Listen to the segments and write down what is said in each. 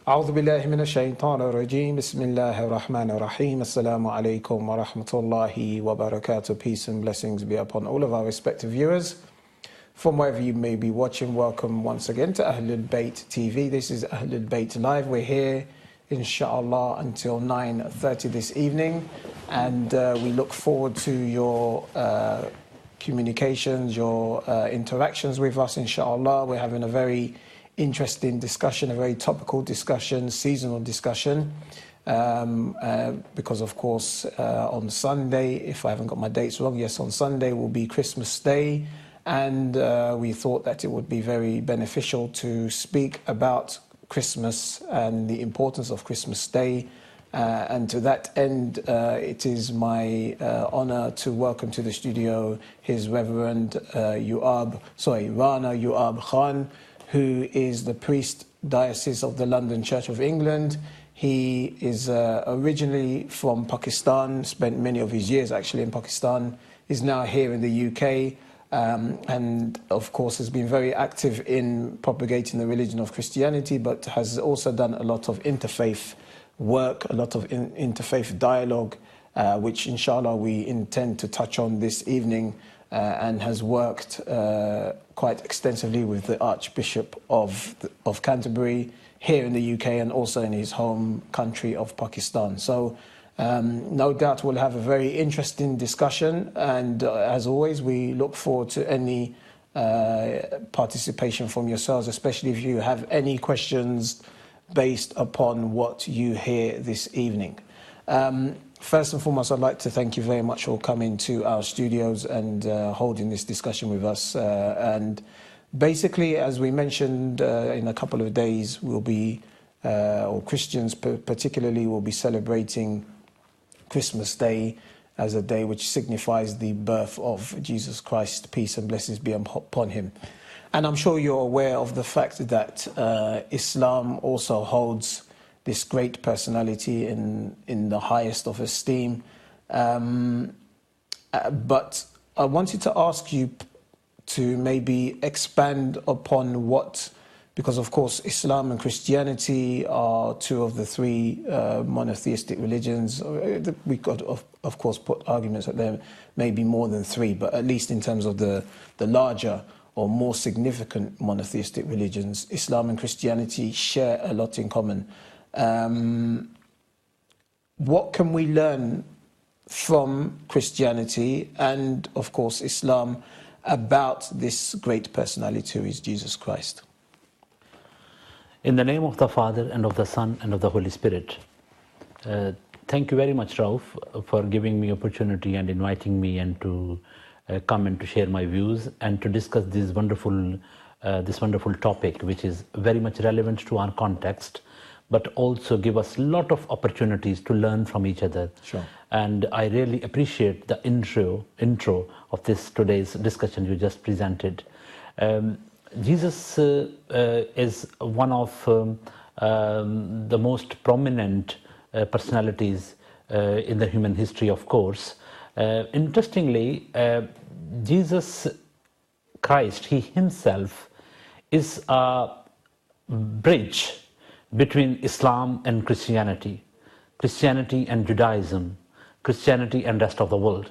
أعوذ بالله من الشيطان الرجيم بسم الله الرحمن الرحيم Assalamu alaikum wa rahmatullahi wa barakatuh. Peace and blessings be upon all of our respective viewers. From wherever you may be watching, welcome once again to Ahlul Bayt TV. This is Ahlul Bayt Live. We're here, inshallah, until 9:30 this evening. And we look forward to your communications, your interactions with us, inshallah. We're having a very interesting discussion, a very topical discussion, seasonal discussion, because of course on Sunday, if I haven't got my dates wrong, yes, on Sunday will be Christmas Day, and we thought that it would be very beneficial to speak about Christmas and the importance of Christmas Day. And to that end, it is my honor to welcome to the studio His Reverend Rana Yuab Khan, who is the priest diocese of the London Church of England. He is originally from Pakistan, spent many of his years actually in Pakistan, is now here in the UK, and of course has been very active in propagating the religion of Christianity, but has also done a lot of interfaith work, a lot of interfaith dialogue, which inshallah we intend to touch on this evening, and has worked quite extensively with the Archbishop of Canterbury here in the UK and also in his home country of Pakistan. So no doubt we'll have a very interesting discussion, and as always we look forward to any participation from yourselves, especially if you have any questions based upon what you hear this evening. First and foremost, I'd like to thank you very much for coming to our studios and holding this discussion with us. And basically, as we mentioned, in a couple of days, we'll be, or Christians particularly, will be celebrating Christmas Day as a day which signifies the birth of Jesus Christ, peace and blessings be upon him. And I'm sure you're aware of the fact that Islam also holds this great personality in the highest of esteem. But I wanted to ask you to maybe expand upon what, because of course Islam and Christianity are two of the three monotheistic religions. We could of course put arguments that there may be more than three, but at least in terms of the larger or more significant monotheistic religions, Islam and Christianity share a lot in common. What can we learn from Christianity and, of course, Islam about this great personality who is Jesus Christ? In the name of the Father, and of the Son, and of the Holy Spirit. Thank you very much, Rauf, for giving me opportunity and inviting me and to come and to share my views and to discuss this wonderful topic, which is very much relevant to our context, but also give us a lot of opportunities to learn from each other. Sure. And I really appreciate the intro of this today's discussion you just presented. Jesus is one of the most prominent personalities in the human history, of course. Interestingly, Jesus Christ, he himself is a bridge between Islam and Christianity, Christianity and Judaism, Christianity and rest of the world.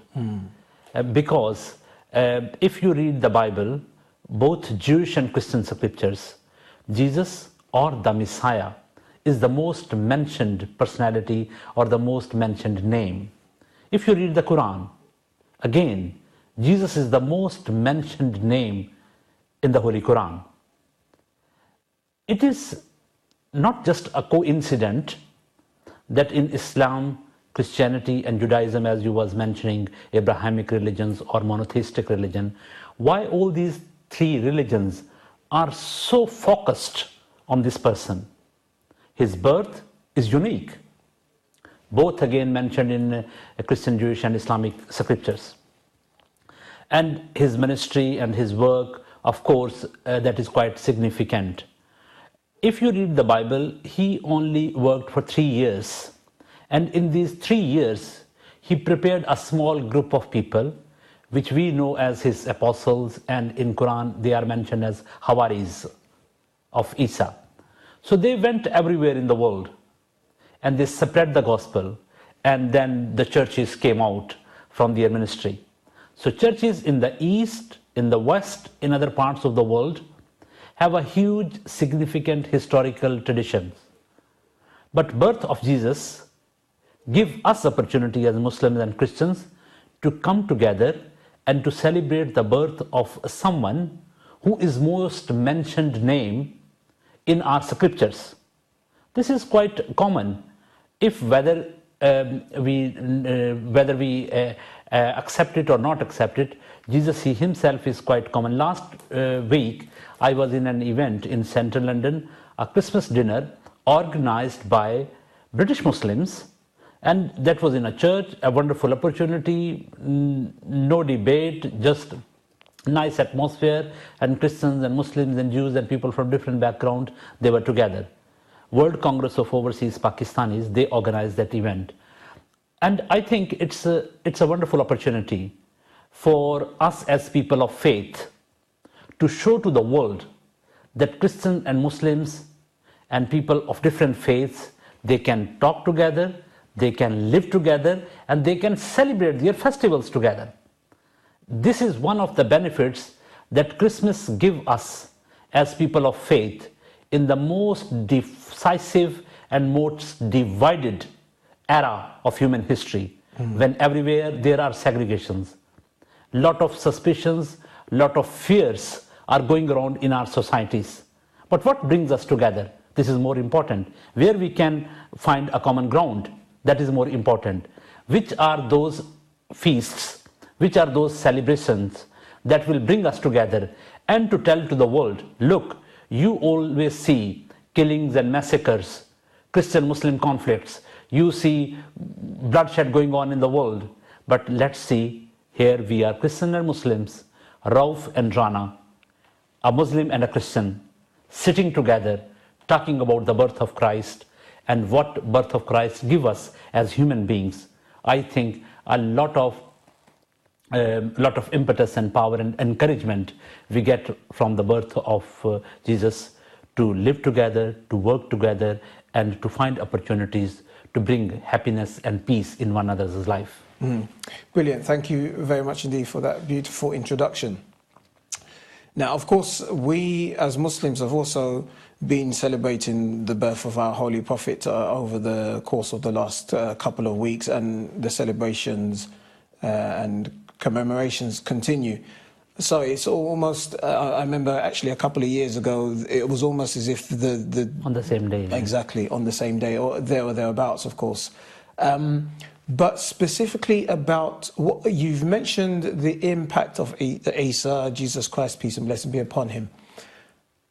Because if you read the Bible, both Jewish and Christian scriptures, Jesus or the Messiah is the most mentioned personality or the most mentioned name. If you read the Quran, again, Jesus is the most mentioned name in the Holy Quran. It is not just a coincidence that in Islam, Christianity and Judaism, as you was mentioning, Abrahamic religions or monotheistic religion, why all these three religions are so focused on this person. His birth is unique. Both again mentioned in Christian, Jewish and Islamic scriptures. And his ministry and his work, of course, that is quite significant. If you read the Bible, he only worked for 3 years. And in these 3 years, he prepared a small group of people, which we know as his apostles, and in Quran they are mentioned as Hawaris of Isa. So they went everywhere in the world and they spread the gospel, and then the churches came out from their ministry. So churches in the East, in the West, in other parts of the world have a huge, significant historical traditions. But birth of Jesus give us opportunity as Muslims and Christians to come together and to celebrate the birth of someone who is most mentioned name in our scriptures. This is quite common. If whether we accept it or not accept it, Jesus he himself is quite common. Last week I was in an event in central London, a Christmas dinner organized by British Muslims, and that was in a church, a wonderful opportunity, no debate, just nice atmosphere, and Christians and Muslims and Jews and people from different backgrounds, they were together. World Congress of Overseas Pakistanis, they organized that event. And I think it's a wonderful opportunity for us as people of faith to show to the world that Christians and Muslims and people of different faiths, they can talk together, they can live together, and they can celebrate their festivals together. This is one of the benefits that Christmas gives us as people of faith in the most decisive and most divided era of human history, when everywhere there are segregations. Lot of suspicions, lot of fears are going around in our societies. But what brings us together? This is more important. Where we can find a common ground, that is more important. Which are those feasts, which are those celebrations that will bring us together, and to tell to the world, look, you always see killings and massacres, Christian-Muslim conflicts, you see bloodshed going on in the world, but let's see, here we are Christian and Muslims, Rauf and Rana, a Muslim and a Christian, sitting together, talking about the birth of Christ and what birth of Christ give us as human beings. I think a lot of impetus and power and encouragement we get from the birth of Jesus to live together, to work together, and to find opportunities to bring happiness and peace in one another's life. Brilliant. Thank you very much indeed for that beautiful introduction. Now, of course, we as Muslims have also been celebrating the birth of our Holy Prophet over the course of the last couple of weeks, and the celebrations and commemorations continue. So it's almost, I remember actually a couple of years ago, it was almost as if on the same day. Exactly, on the same day, or there or thereabouts, of course. But specifically about what you've mentioned, the impact of Isa, Jesus Christ, peace and blessing be upon him.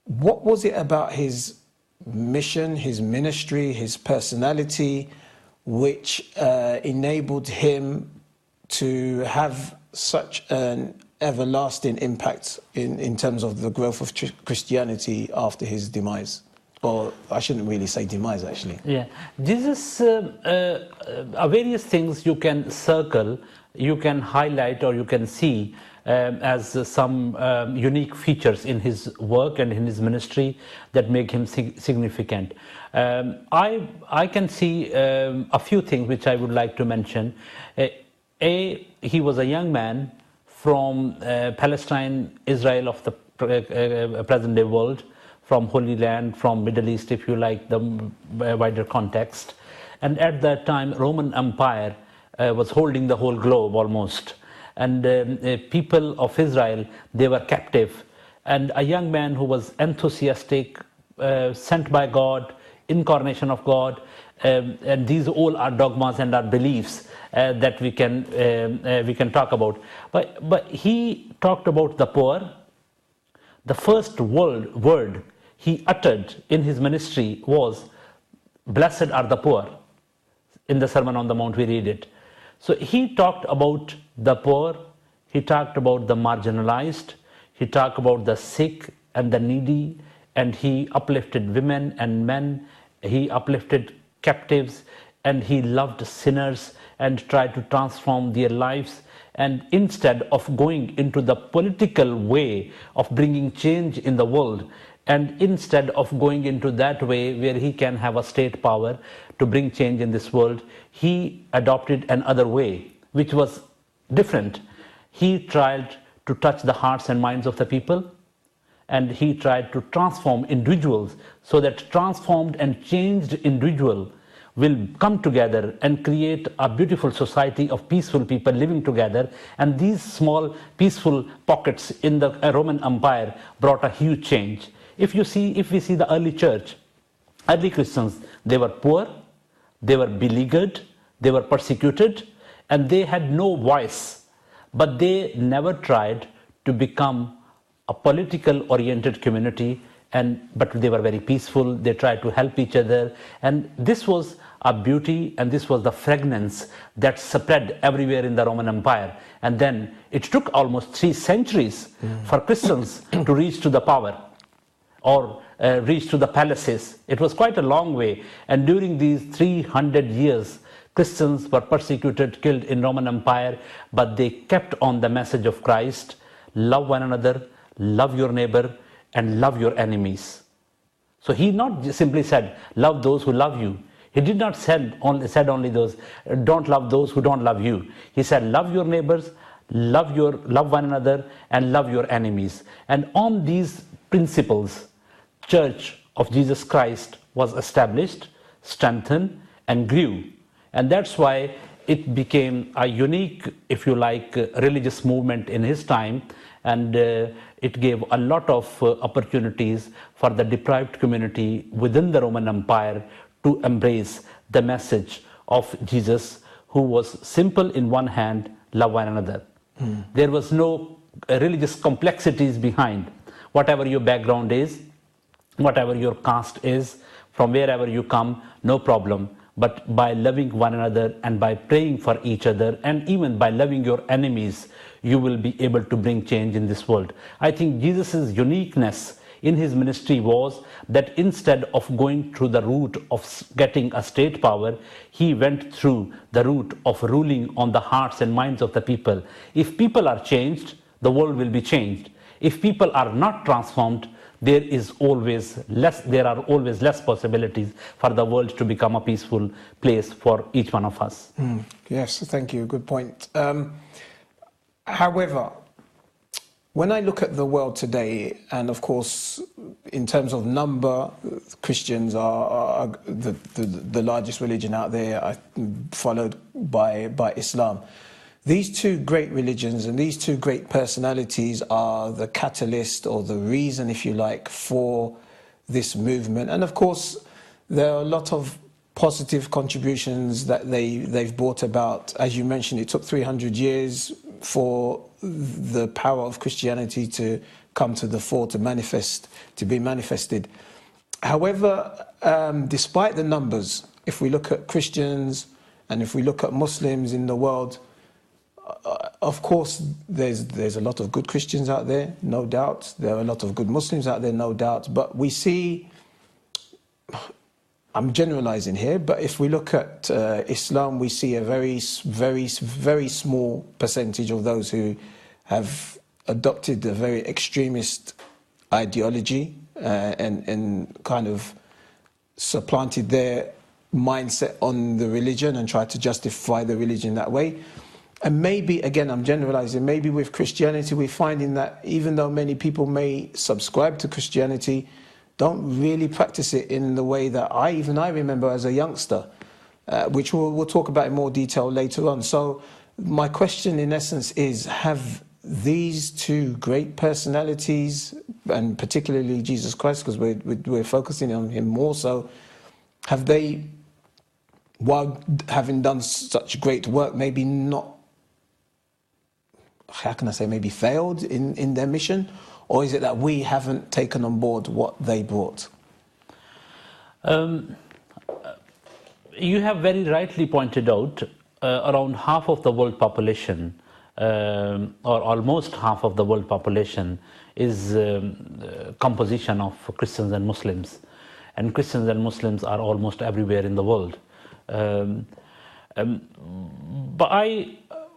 What was it about his mission, his ministry, his personality, which enabled him to have such an everlasting impact in terms of the growth of Christianity after his demise? Or I shouldn't really say demise, actually. Yeah, Jesus, various things you can circle, you can highlight, or you can see as some unique features in his work and in his ministry that make him significant. I can see a few things which I would like to mention. He was a young man from Palestine, Israel of the present day world, from Holy Land, from Middle East, if you like, the wider context. And at that time, Roman Empire was holding the whole globe almost. And people of Israel, they were captive. And a young man who was enthusiastic, sent by God, incarnation of God, and these all are dogmas and are beliefs that we can talk about. But he talked about the poor. The first word he uttered in his ministry was, "Blessed are the poor." In the Sermon on the Mount, we read it. So he talked about the poor, he talked about the marginalized, he talked about the sick and the needy, and he uplifted women and men, he uplifted captives, and he loved sinners and tried to transform their lives. And instead of going into the political way of bringing change in the world, And instead of going into that way where he can have a state power to bring change in this world, he adopted another way, which was different. He tried to touch the hearts and minds of the people, and he tried to transform individuals so that transformed and changed individual will come together and create a beautiful society of peaceful people living together. And these small peaceful pockets in the Roman Empire brought a huge change. If we see the early church, early Christians, they were poor, they were beleaguered, they were persecuted, and they had no voice. But they never tried to become a political oriented community, but they were very peaceful. They tried to help each other, and this was a beauty, and this was the fragrance that spread everywhere in the Roman Empire. And then it took almost 3 centuries for Christians to reach to the power or reach to the palaces. It was quite a long way, and during these 300 years Christians were persecuted, killed in Roman Empire, but they kept on the message of Christ: love one another, love your neighbor, and love your enemies. So he not simply said, love those who love you. He did not said only those, don't love those who don't love you. He said, love your neighbors, love one another, and love your enemies. And on these principles, Church of Jesus Christ was established, strengthened, and grew. And that's why it became a unique, if you like, religious movement in his time. And it gave a lot of opportunities for the deprived community within the Roman Empire to embrace the message of Jesus, who was simple in one hand, love one another. There was no religious complexities behind. Whatever your background is, whatever your caste is, from wherever you come, no problem. But by loving one another and by praying for each other, and even by loving your enemies, you will be able to bring change in this world. I think Jesus' uniqueness in his ministry was that instead of going through the route of getting a state power, he went through the route of ruling on the hearts and minds of the people. If people are changed, the world will be changed. If people are not transformed, there are always less possibilities for the world to become a peaceful place for each one of us. Yes, thank you. Good point. However, when I look at the world today, and of course, in terms of number, Christians are the largest religion out there, followed by Islam. These two great religions and these two great personalities are the catalyst, or the reason, if you like, for this movement. And of course, there are a lot of positive contributions that they've brought about. As you mentioned, it took 300 years for the power of Christianity to come to the fore, to be manifested. However, despite the numbers, if we look at Christians and if we look at Muslims in the world, of course, there's a lot of good Christians out there, no doubt. There are a lot of good Muslims out there, no doubt. But we see, I'm generalizing here, but if we look at Islam, we see a very, very, very small percentage of those who have adopted a very extremist ideology and kind of supplanted their mindset on the religion and tried to justify the religion that way. And maybe, again, I'm generalizing, maybe with Christianity, we're finding that even though many people may subscribe to Christianity, don't really practice it in the way that I remember as a youngster, which we'll talk about in more detail later on. So my question in essence is, have these two great personalities, and particularly Jesus Christ, because we're focusing on him more so, have they, while having done such great work, maybe not, how can I say, maybe failed in their mission? Or is it that we haven't taken on board what they brought? You have very rightly pointed out, around half of the world population, or almost half of the world population, is composition of Christians and Muslims. And Christians and Muslims are almost everywhere in the world. But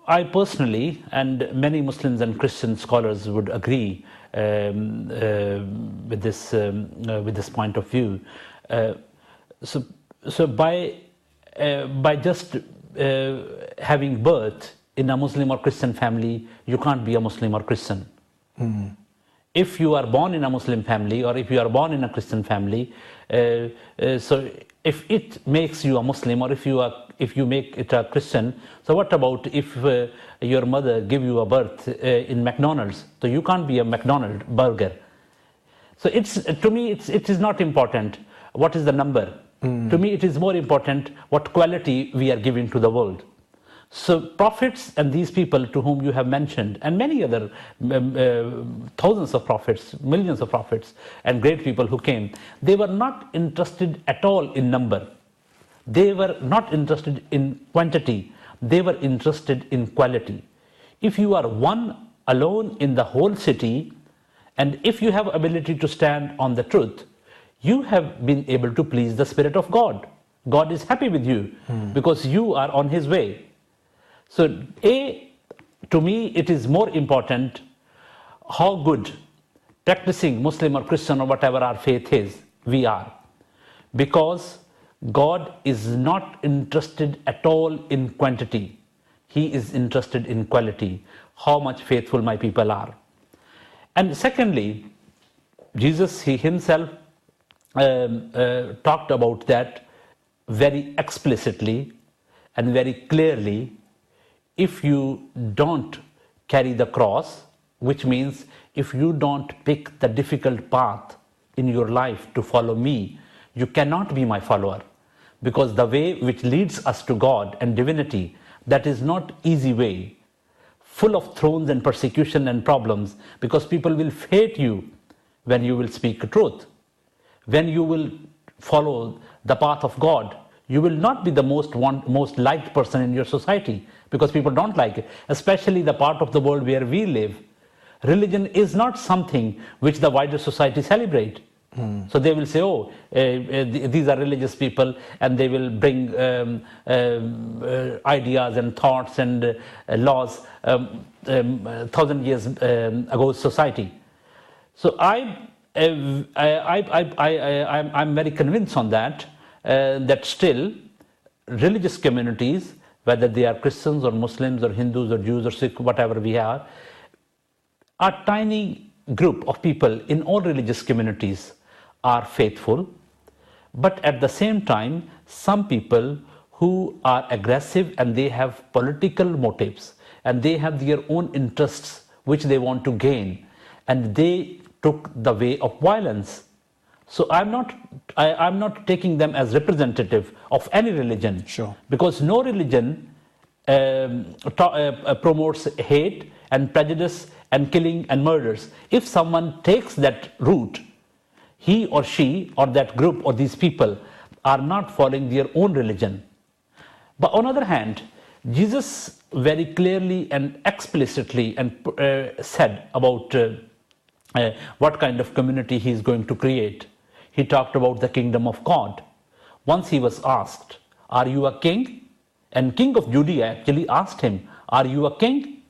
I personally, and many Muslims and Christian scholars would agree, with this point of view. So by just having birth in a Muslim or Christian family, you can't be a Muslim or Christian. If you are born in a Muslim family or if you are born in a Christian family, so if it makes you a Muslim or if you make it a Christian, so what about if your mother give you a birth in McDonald's? So you can't be a McDonald's burger. So to me it is not important what is the number. To me it is more important what quality we are giving to the world. So prophets and these people to whom you have mentioned, and many other thousands of prophets, millions of prophets and great people who came, they were not interested at all in number. They were not interested in quantity. They were interested in quality. If you are one alone in the whole city, and if you have ability to stand on the truth, you have been able to please the Spirit of God. God is happy with you because you are on His way. So to me, it is more important how good practicing Muslim or Christian or whatever our faith is, we are. Because God is not interested at all in quantity. He is interested in quality, how much faithful my people are. And secondly, Jesus, He Himself talked about that very explicitly and very clearly. If you don't carry the cross, which means if you don't pick the difficult path in your life to follow me, you cannot be my follower. Because the way which leads us to God and divinity, that is not easy way, full of thorns and persecution and problems, because people will hate you when you will speak truth. When you will follow the path of God, you will not be the most liked person in your society because people don't like it, especially the part of the world where we live. Religion is not something which the wider society celebrate. So they will say, oh, these are religious people, and they will bring ideas and thoughts and laws 1,000 years ago society. So I'm very convinced on that. That still religious communities, whether they are Christians or Muslims or Hindus or Jews or Sikh, whatever we are, a tiny group of people in all religious communities are faithful, but at the same time, some people who are aggressive and they have political motives and they have their own interests which they want to gain, and they took the way of violence. So I'm not taking them as representative of any religion. Sure. Because no religion promotes hate and prejudice and killing and murders. If someone takes that route, he or she or that group or these people are not following their own religion. But on the other hand, Jesus very clearly and explicitly said about what kind of community he is going to create. He talked about the kingdom of God. Once he was asked, are you a king? And King of Judea actually asked him, are you a king?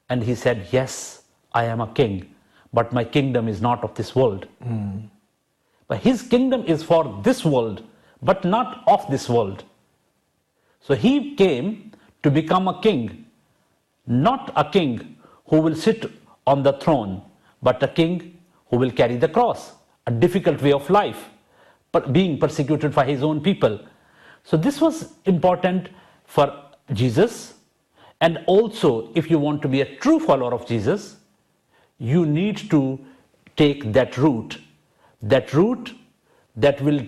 And he said, yes, I am a king, but my kingdom is not of this world. But his kingdom is for this world, but not of this world. So he came to become a king, not a king who will sit on the throne, but a king who will carry the cross. A difficult way of life, but being persecuted by his own people. So this was important for Jesus. And also, if you want to be a true follower of Jesus, you need to take that route that will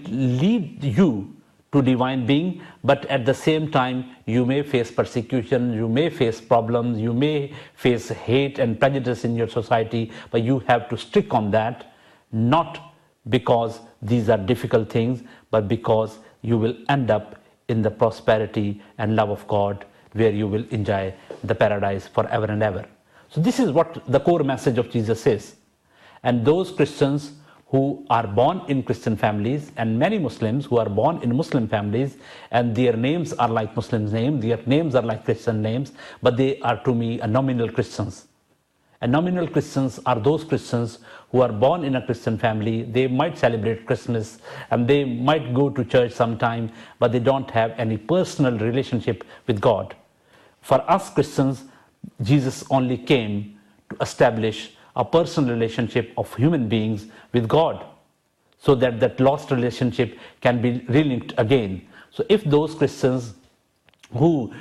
lead you to divine being, but at the same time, you may face persecution, you may face problems, you may face hate and prejudice in your society, but you have to stick on that. Not because these are difficult things, but because you will end up in the prosperity and love of God, where you will enjoy the paradise forever and ever. So this is what the core message of Jesus is. And those Christians who are born in Christian families, and many Muslims who are born in Muslim families, and their names are like Muslims' names, their names are like Christian names, but they are to me a nominal Christians. And nominal Christians are those Christians who are born in a Christian family. They might celebrate Christmas and they might go to church sometime, but they don't have any personal relationship with God. For us Christians, Jesus only came to establish a personal relationship of human beings with God, so that that lost relationship can be relinked again. So if those Christians who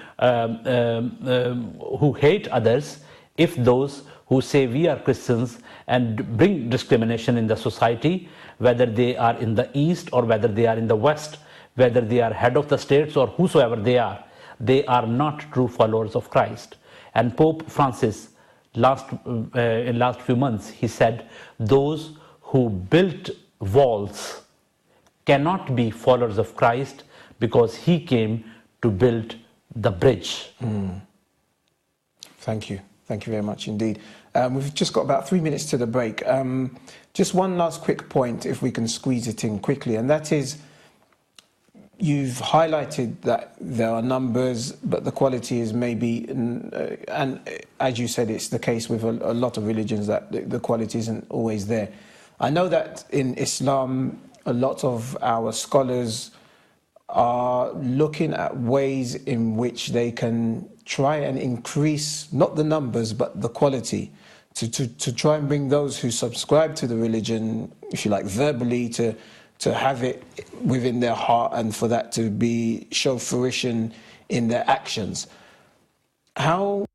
hate others, if those who say we are Christians and bring discrimination in the society, whether they are in the East or whether they are in the West, whether they are head of the states or whosoever they are not true followers of Christ. And Pope Francis, in last few months, he said, those who built walls cannot be followers of Christ, because he came to build the bridge. Thank you. Thank you very much indeed. We've just got about 3 minutes to the break. Just one last quick point, if we can squeeze it in quickly, and that is, you've highlighted that there are numbers, but the quality is maybe, and as you said, it's the case with a lot of religions that the quality isn't always there. I know that in Islam, a lot of our scholars are looking at ways in which they can try and increase, not the numbers, but the quality, to try and bring those who subscribe to the religion, if you like, verbally, to have it within their heart, and for that to show fruition in their actions. How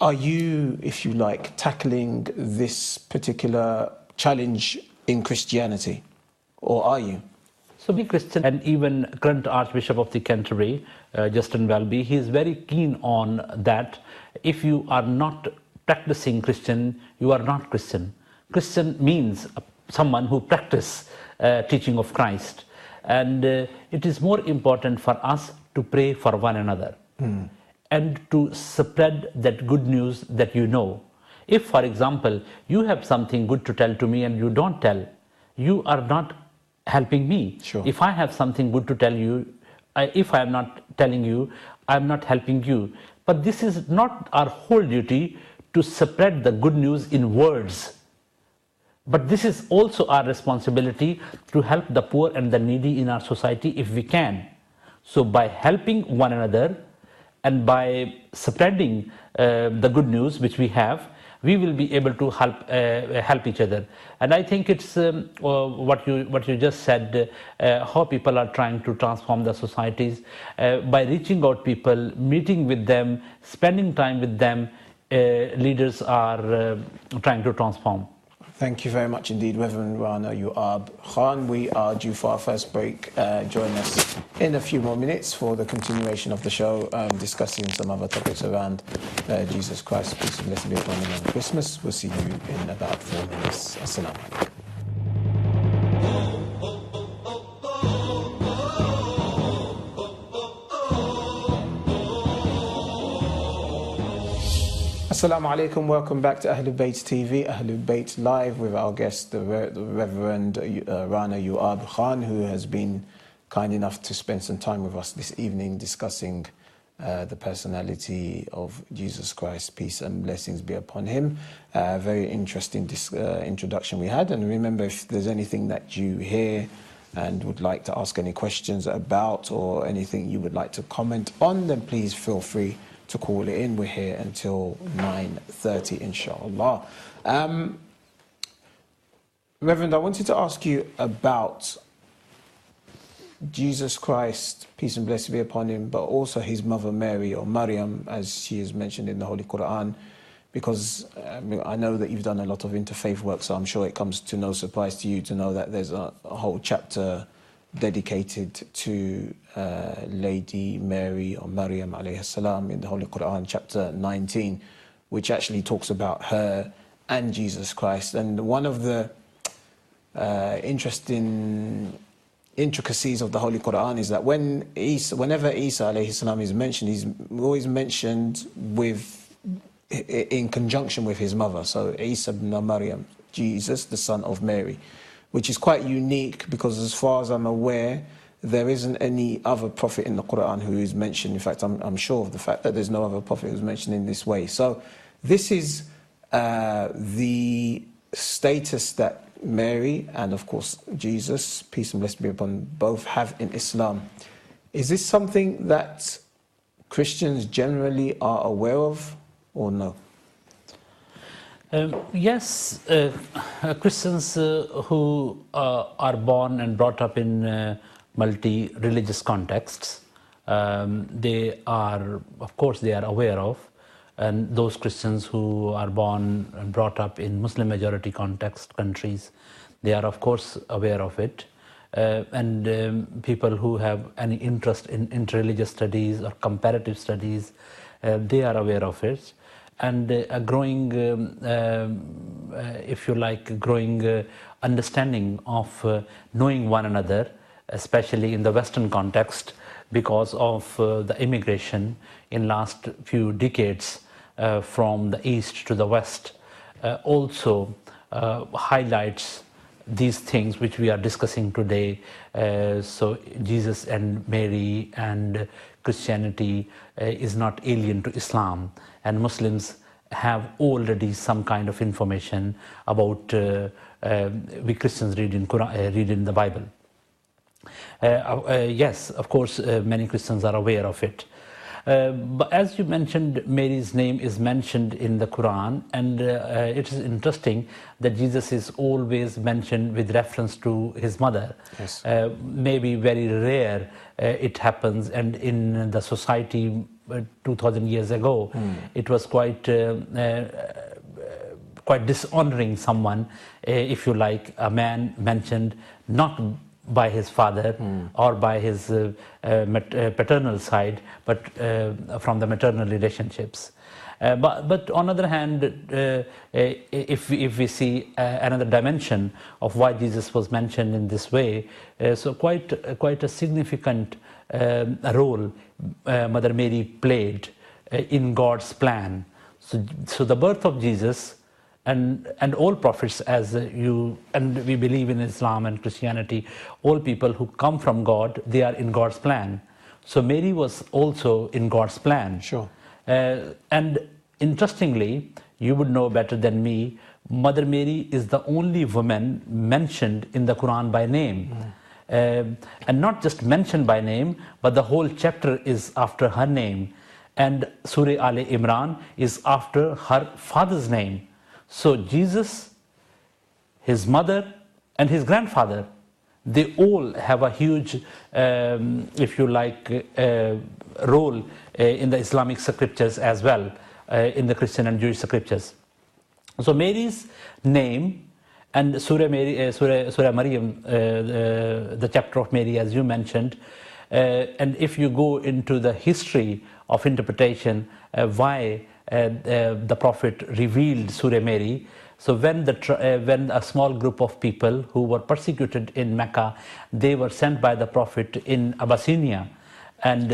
are you, if you like, tackling this particular challenge in Christianity? Or are you? So be Christian, and even current Archbishop of the Canterbury, Justin Welby, he is very keen on that. If you are not practicing Christian, you are not Christian. Christian means someone who practices teaching of Christ. And it is more important for us to pray for one another and to spread that good news that you know. If, for example, you have something good to tell to me and you don't tell, you are not helping me. Sure. If I have something good to tell you, if I am not telling you, I am not helping you. But this is not our whole duty to spread the good news in words. But this is also our responsibility to help the poor and the needy in our society if we can. So by helping one another and by spreading the good news which we have, we will be able to help each other. And I think it's what you just said, how people are trying to transform the societies by reaching out people, meeting with them, spending time with them. Leaders are trying to transform. Thank you very much indeed, Reverend Rana Uab Khan. We are due for our first break. Join us in a few more minutes for the continuation of the show, discussing some other topics around Jesus Christ, peace and blessing be upon him, on Christmas. We'll see you in about 4 minutes. Assalamu alaikum. Assalamu alaikum, welcome back to Ahlul Bayt TV, Ahlul Bayt Live, with our guest, the Reverend Rana Uab Khan, who has been kind enough to spend some time with us this evening discussing the personality of Jesus Christ, peace and blessings be upon him. Very interesting introduction we had, and remember, if there's anything that you hear and would like to ask any questions about, or anything you would like to comment on, then please feel free to call it in. We're here until 9:30, inshallah. Reverend, I wanted to ask you about Jesus Christ, peace and blessing be upon him, but also his mother Mary, or Maryam, as she is mentioned in the Holy Quran, because I know that you've done a lot of interfaith work, so I'm sure it comes to no surprise to you to know that there's a whole chapter dedicated to Lady Mary, or Maryam alayhi salam, in the Holy Quran, chapter 19, which actually talks about her and Jesus Christ. And one of the interesting intricacies of the Holy Quran is that whenever Isa alayhi salam is mentioned, he's always mentioned in conjunction with his mother. So Isa ibn Maryam, Jesus, the son of Mary, which is quite unique, because as far as I'm aware, there isn't any other prophet in the Quran who is mentioned. In fact, I'm sure of the fact that there's no other prophet who's mentioned in this way. So this is the status that Mary and of course Jesus, peace and blessing be upon both, have in Islam. Is this something that Christians generally are aware of or no? Yes, Christians who are born and brought up in multi-religious contexts, they are, of course, they are aware of, and those Christians who are born and brought up in Muslim-majority context countries, they are, of course, aware of it. And people who have any interest in interreligious studies or comparative studies, they are aware of it. And a growing, if you like, growing understanding of knowing one another, especially in the Western context, because of the immigration in last few decades from the East to the West, also highlights these things which we are discussing today. So Jesus and Mary and Christianity is not alien to Islam, and Muslims have already some kind of information about we Christians read in Quran, read in the Bible. Yes, of course, many Christians are aware of it. But as you mentioned, Mary's name is mentioned in the Quran, and it is interesting that Jesus is always mentioned with reference to his mother. Yes. Maybe very rare it happens, and in the society 2000 years ago, it was quite dishonoring someone, if you like, a man mentioned not by his father or by his paternal side, but from the maternal relationships. But on the other hand, if we see another dimension of why Jesus was mentioned in this way, so quite a significant role Mother Mary played in God's plan. So the birth of Jesus and all prophets, as you and we believe in Islam and Christianity, all people who come from God, they are in God's plan. So Mary was also in God's plan. Sure. And interestingly, you would know better than me, Mother Mary is the only woman mentioned in the Quran by name. And not just mentioned by name, but the whole chapter is after her name. And Surah Al Imran is after her father's name. So Jesus, his mother, and his grandfather, they all have a huge, if you like, role in the Islamic scriptures as well, in the Christian and Jewish scriptures. So Mary's name and Surah Maryam, the chapter of Mary, as you mentioned, and if you go into the history of interpretation, why the prophet revealed Surah Mary. So when a small group of people who were persecuted in Mecca, they were sent by the prophet in Abyssinia, and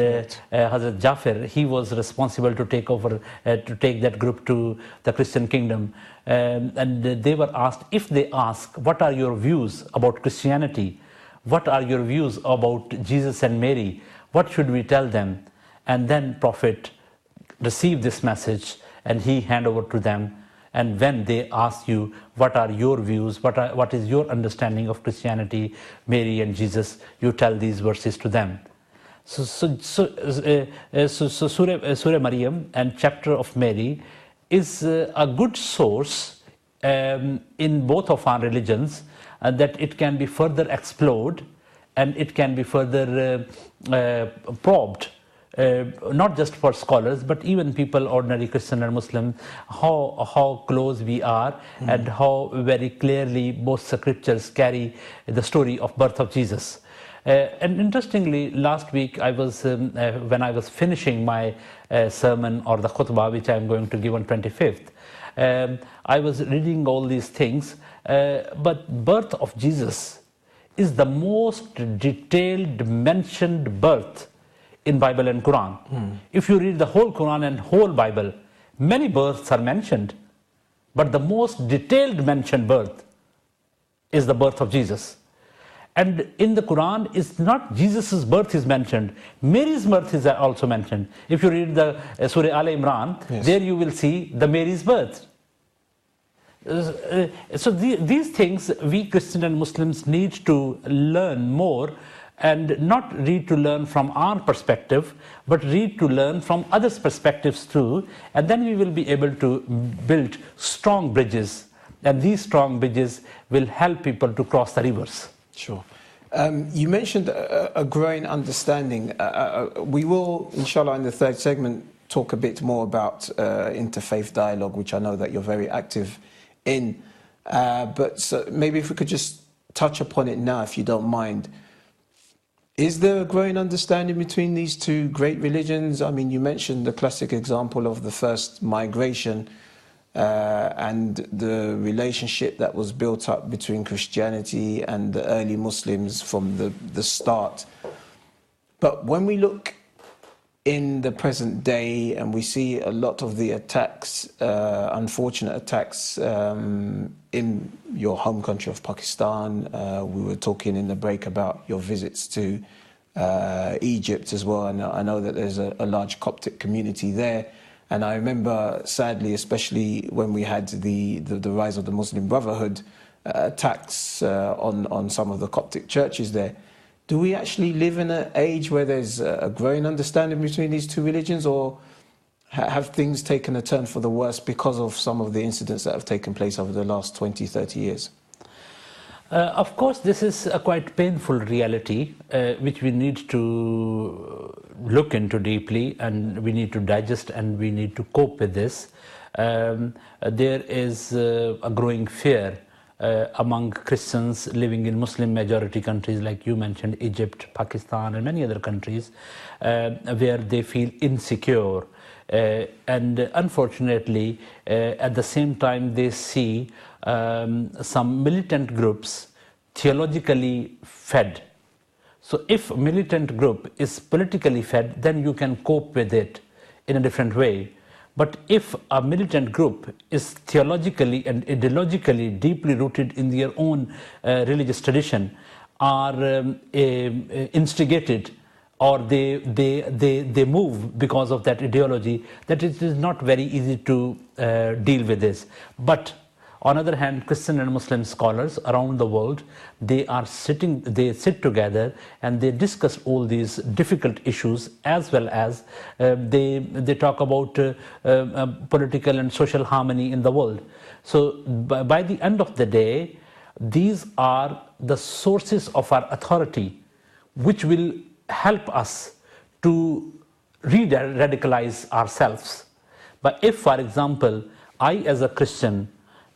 Hazrat Jafar, he was responsible to take over, to take that group to the Christian kingdom, and they were asked, if they ask, what are your views about Christianity? What are your views about Jesus and Mary? What should we tell them? And then prophet received this message and he handed over to them. And when they ask you, what are your views, what is your understanding of Christianity, Mary and Jesus, you tell these verses to them. So Surah Maryam and chapter of Mary is a good source in both of our religions, that it can be further explored and it can be further probed. Not just for scholars, but even people, ordinary Christian and Muslim, how close we are and how very clearly both scriptures carry the story of birth of Jesus. And interestingly, last week I was when I was finishing my sermon or the khutbah, which I am going to give on 25th, I was reading all these things, but birth of Jesus is the most detailed mentioned birth in Bible and Quran. If you read the whole Quran and whole Bible, many births are mentioned, but the most detailed mentioned birth is the birth of Jesus. And in the Quran, it's not Jesus' birth is mentioned. Mary's birth is also mentioned. If you read the Surah Al Imran, Yes. there you will see the Mary's birth. So these things we Christians and Muslims need to learn more, and not read to learn from our perspective, but read to learn from others' perspectives too, and then we will be able to build strong bridges, and these strong bridges will help people to cross the rivers. Sure. You mentioned a growing understanding. We will, inshallah, in the third segment, talk a bit more about interfaith dialogue, which I know that you're very active in. But so maybe if we could just touch upon it now, if you don't mind. Is there a growing understanding between these two great religions? I mean, you mentioned the classic example of the first migration and the relationship that was built up between Christianity and the early Muslims from the start. But when we look in the present day and we see a lot of the attacks, unfortunate attacks in your home country of Pakistan, we were talking in the break about your visits to Egypt as well, and I know that there's a large Coptic community there. And I remember, sadly, especially when we had the rise of the Muslim Brotherhood, attacks on some of the Coptic churches there. Do we actually live in an age where there's a growing understanding between these two religions, or have things taken a turn for the worse because of some of the incidents that have taken place over the last 20, 30 years? Of course, this is a quite painful reality, which we need to look into deeply, and we need to digest, and we need to cope with this. There is a growing fear among Christians living in Muslim majority countries, like you mentioned, Egypt, Pakistan, and many other countries, where they feel insecure. And unfortunately, at the same time, they see some militant groups theologically fed. So if a militant group is politically fed, then you can cope with it in a different way. But if a militant group is theologically and ideologically deeply rooted in their own religious tradition, are instigated, or they move because of that ideology, that it is not very easy to deal with this. But on the other hand, Christian and Muslim scholars around the world, they sit together and they discuss all these difficult issues, as well as they talk about political and social harmony in the world. So by the end of the day, these are the sources of our authority, which will help us to re-radicalize ourselves. But if, for example, I as a Christian,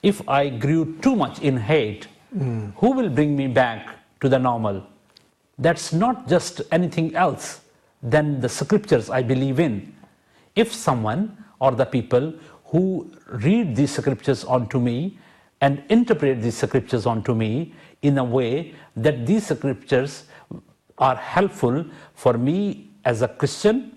if I grew too much in hate, who will bring me back to the normal? That's not just anything else than the scriptures I believe in. If someone or the people who read these scriptures onto me and interpret these scriptures onto me in a way that these scriptures are helpful for me as a Christian,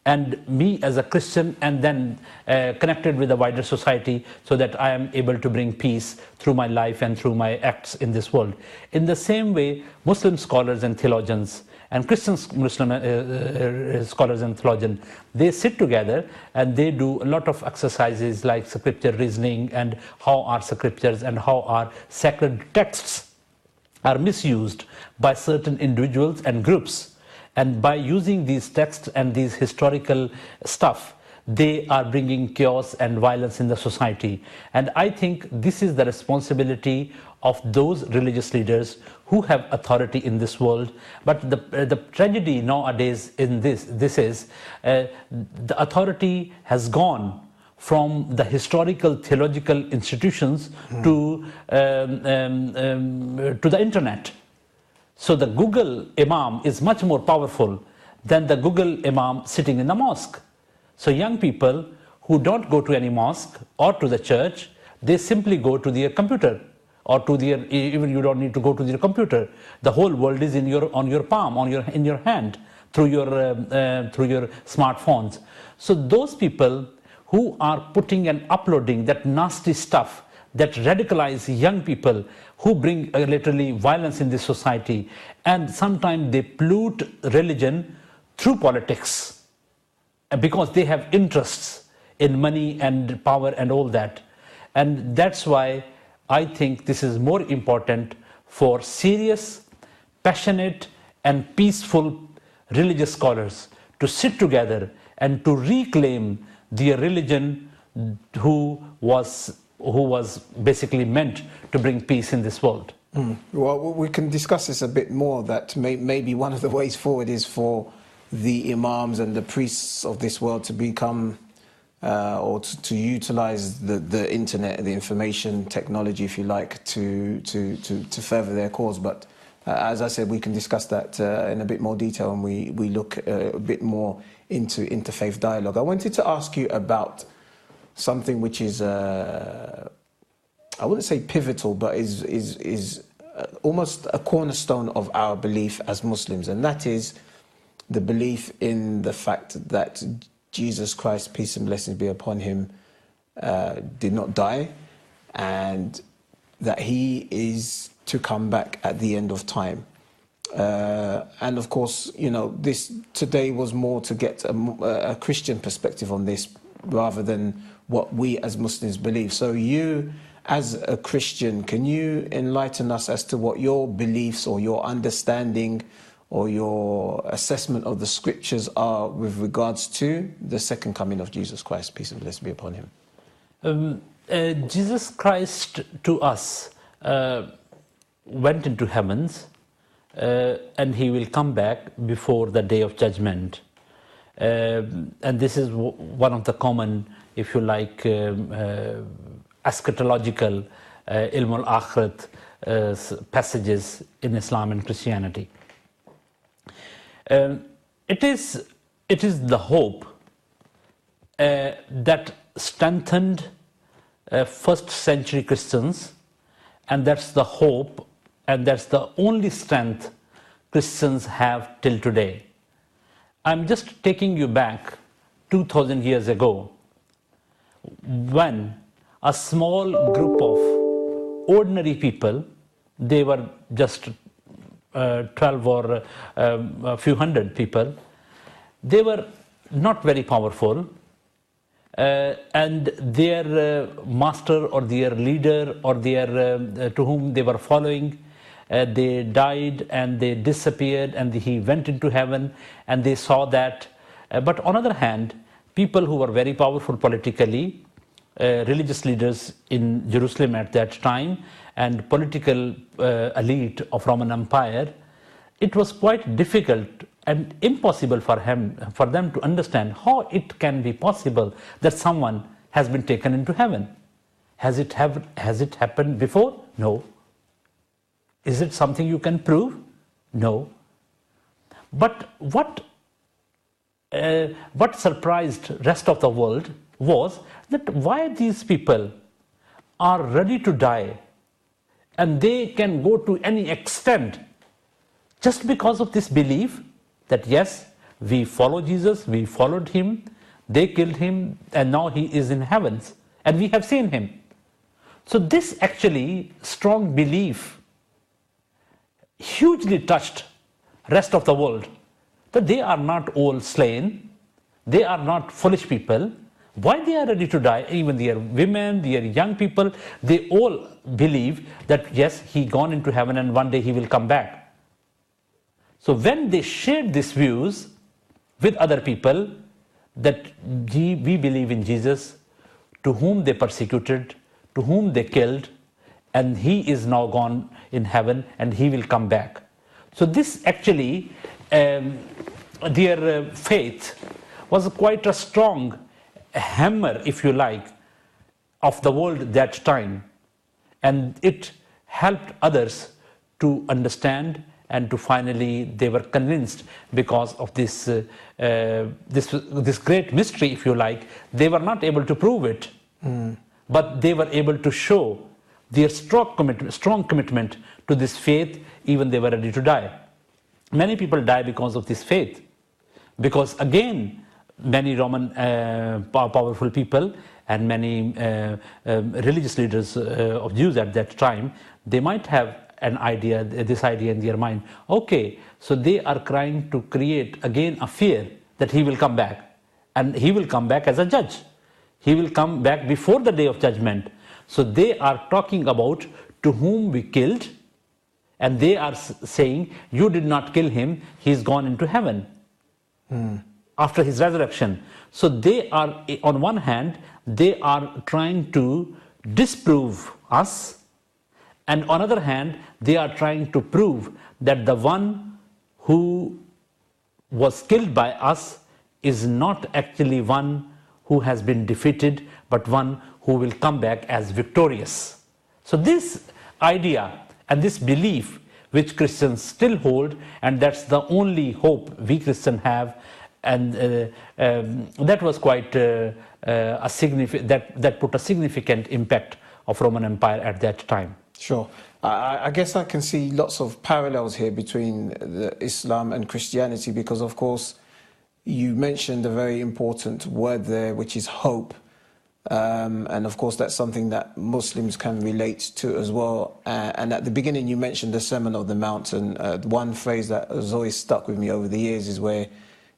and me as a Christian, and then connected with the wider society, so that I am able to bring peace through my life and through my acts in this world. In the same way, Muslim scholars and theologians and Christian Muslim scholars and theologians, they sit together and they do a lot of exercises like scripture reasoning, and how our scriptures and how our sacred texts are misused by certain individuals and groups. And by using these texts and these historical stuff, they are bringing chaos and violence in the society. And I think this is the responsibility of those religious leaders who have authority in this world. But the tragedy nowadays in this is the authority has gone from the historical theological institutions to the internet. So the Google Imam is much more powerful than the Google Imam sitting in the mosque. So young people who don't go to any mosque or to the church, they simply go to their computer, or to their, even you don't need to go to their computer. The whole world is on your palm, in your hand, through your smartphones. So those people who are putting and uploading that nasty stuff, that radicalize young people who bring literally violence in this society, and sometimes they pollute religion through politics because they have interests in money and power and all that. And that's why I think this is more important for serious, passionate and peaceful religious scholars to sit together and to reclaim their religion who was basically meant to bring peace in this world. Well, we can discuss this a bit more, that maybe one of the ways forward is for the imams and the priests of this world to become or to utilize the internet, the information technology, if you like, to further their cause. But as I said, we can discuss that in a bit more detail when we look a bit more into interfaith dialogue. I wanted to ask you about something which is, I wouldn't say pivotal, but is almost a cornerstone of our belief as Muslims, and that is the belief in the fact that Jesus Christ, peace and blessings be upon him, did not die, and that he is to come back at the end of time. And of course, you know, this today was more to get a Christian perspective on this rather than what we as Muslims believe. So you, as a Christian, can you enlighten us as to what your beliefs or your understanding or your assessment of the scriptures are with regards to the second coming of Jesus Christ, peace and blessings be upon him? Jesus Christ to us went into heavens, and he will come back before the day of judgment. And this is one of the common, if you like, eschatological ilm al-akhirat passages in Islam and Christianity. It is the hope that strengthened first century Christians, and that's the hope and that's the only strength Christians have till today. I'm just taking you back 2000 years ago, when a small group of ordinary people, they were just 12 or a few hundred people, they were not very powerful, and their master or their leader or their to whom they were following, they died and they disappeared, and he went into heaven, and they saw that. But on the other hand, people who were very powerful politically, religious leaders in Jerusalem at that time, and political elite of Roman Empire, it was quite difficult and impossible for them to understand how it can be possible that someone has been taken into heaven. Has it happened before? No. Is it something you can prove? No. But what surprised rest of the world was that why these people are ready to die, and they can go to any extent just because of this belief that yes, we follow Jesus, we followed him, they killed him, and now he is in heavens, and we have seen him. So this actually strong belief hugely touched rest of the world, that they are not all slain, they are not foolish people. Why they are ready to die? Even their women, their young people, they all believe that yes, he gone into heaven and one day he will come back. So when they shared these views with other people, that we believe in Jesus, to whom they persecuted, to whom they killed, and he is now gone in heaven and he will come back. So this actually, their faith was quite a strong hammer, if you like, of the world that time, and it helped others to understand, and to finally they were convinced because of this this great mystery, if you like. They were not able to prove it, but they were able to show their strong commitment to this faith. Even they were ready to die. Many people die because of this faith, because again many Roman powerful people, and many religious leaders of Jews at that time, they might have this idea in their mind. Okay, so they are trying to create again a fear that he will come back, and he will come back as a judge. He will come back before the day of judgment. So they are talking about to whom we killed, and they are saying, you did not kill him, he's gone into heaven after his resurrection. So they are, on one hand, they are trying to disprove us, and on the other hand, they are trying to prove that the one who was killed by us is not actually one who has been defeated, but one who will come back as victorious. So this idea and this belief which Christians still hold, and that's the only hope we Christians have, and that was quite a significant, that put a significant impact of Roman Empire at that time. Sure. I guess I can see lots of parallels here between Islam and Christianity, because of course you mentioned a very important word there, which is hope. And of course that's something that Muslims can relate to as well. And at the beginning you mentioned the Sermon on the Mount, and one phrase that has always stuck with me over the years is where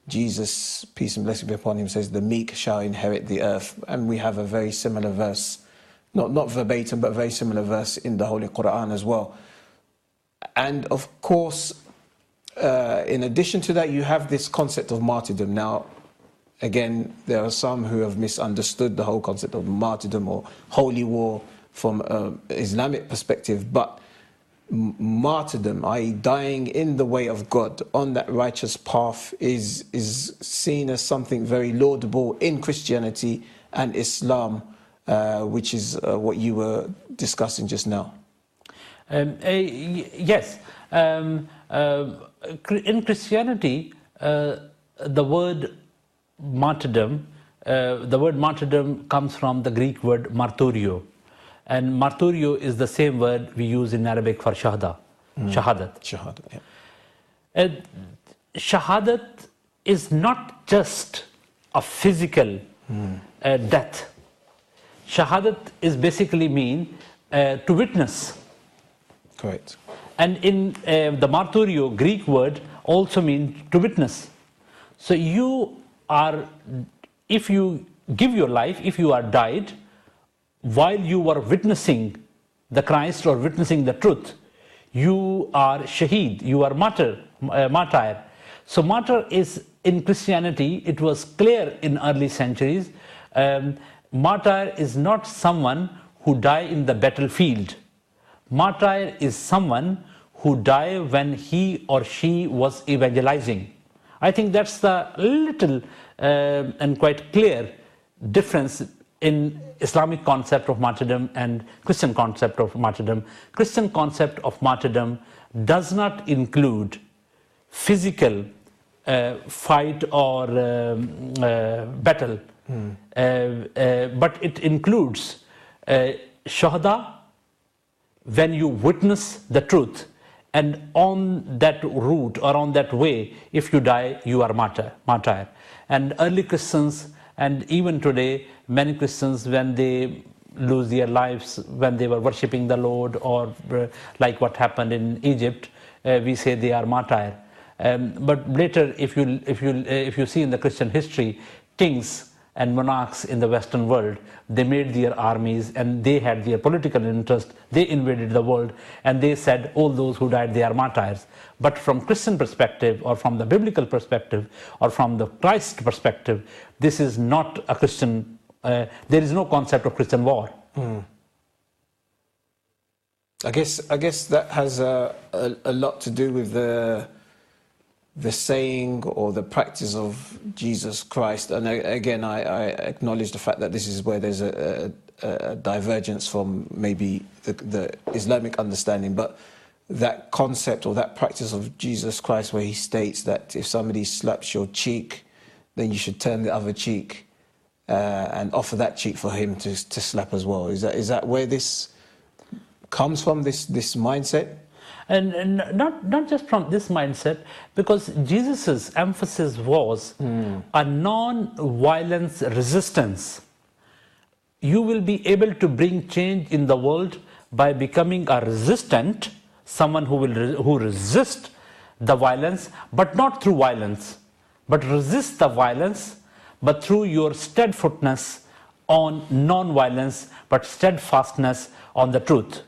Jesus, peace and blessing be upon him, says, the meek shall inherit the earth. And we have a very similar verse, not verbatim, but a very similar verse in the Holy Quran as well. And of course, in addition to that, you have this concept of martyrdom. Now, again, there are some who have misunderstood the whole concept of martyrdom or holy war from an Islamic perspective, but martyrdom, i.e. dying in the way of God on that righteous path, is seen as something very laudable in Christianity and Islam, which is what you were discussing just now. Yes. In Christianity, the word martyrdom comes from the Greek word martyrio, and martyrio is the same word we use in Arabic for shahadat. Shahadat, yeah. Shahadat is not just a physical death. Shahadat is basically mean to witness. Correct. And in the martyrio, Greek word also means to witness. So you are, if you give your life, if you are died while you were witnessing the Christ or witnessing the truth, you are shaheed, you are martyr. So martyr is, in Christianity, it was clear in early centuries, martyr is not someone who died in the battlefield. Martyr is someone who died when he or she was evangelizing. I think that's the little and quite clear difference in Islamic concept of martyrdom and Christian concept of martyrdom. Christian concept of martyrdom does not include physical fight or battle, but it includes shahada, when you witness the truth, and on that route or on that way, if you die, you are martyr. And early Christians, and even today, many Christians, when they lose their lives, when they were worshipping the Lord, or like what happened in Egypt, we say they are martyr. But later, if you see in the Christian history, kings and monarchs in the Western world, they made their armies and they had their political interest. They invaded the world and they said, all those who died, they are martyrs. But from Christian perspective, or from the biblical perspective, or from the Christ perspective, this is not a Christian, there is no concept of Christian war. I guess that has a lot to do with the saying or the practice of Jesus Christ. And again, I acknowledge the fact that this is where there's a divergence from maybe the Islamic understanding, but that concept or that practice of Jesus Christ, where he states that if somebody slaps your cheek, then you should turn the other cheek and offer that cheek for him to slap as well. Is that where this comes from, this mindset? And not just from this mindset, because Jesus's emphasis was a non-violence resistance. you will be able to bring change in the world by becoming a resistant, someone who resists the violence, but not through violence, but resist the violence, but through your steadfastness on non-violence, but steadfastness on the truth.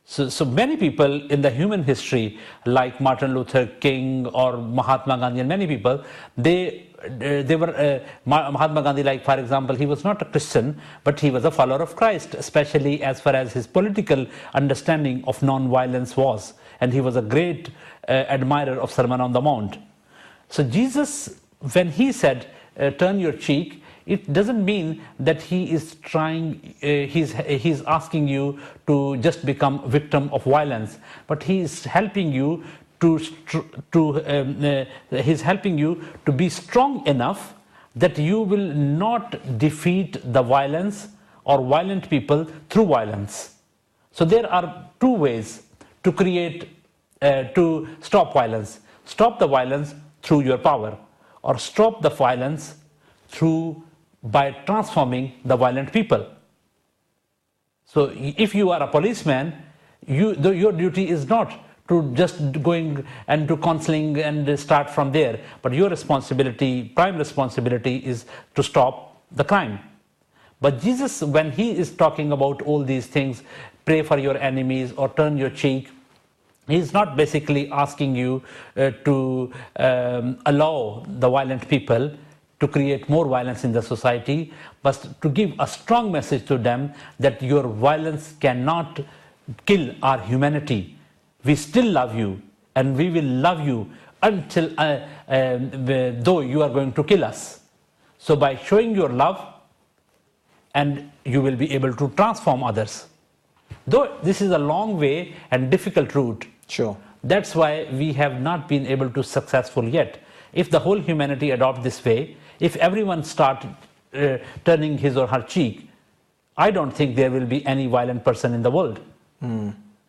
So many people in the human history, like Martin Luther King or Mahatma Gandhi, and many people, they were Mahatma Gandhi, like for example, he was not a Christian, but he was a follower of Christ, especially as far as his political understanding of non-violence was, and he was a great admirer of Sermon on the Mount. So Jesus, when he said, "Turn your cheek," it doesn't mean that he is trying, he's asking you to just become victim of violence, but he is helping you he's helping you to be strong enough that you will not defeat the violence or violent people through violence. So there are two ways to create, to stop violence. Stop the violence through your power, or stop the violence by transforming the violent people. So if you are a policeman, your duty is not to just going and to counseling and start from there, but your responsibility, prime responsibility, is to stop the crime. But Jesus, when he is talking about all these things, pray for your enemies or turn your cheek, he is not basically asking you to allow the violent people to create more violence in the society, but to give a strong message to them that your violence cannot kill our humanity. We still love you, and we will love you until though you are going to kill us. So by showing your love, and you will be able to transform others. Though this is a long way and difficult route. Sure. That's why we have not been able to successful yet. If the whole humanity adopt this way, if everyone start turning his or her cheek, I don't think there will be any violent person in the world.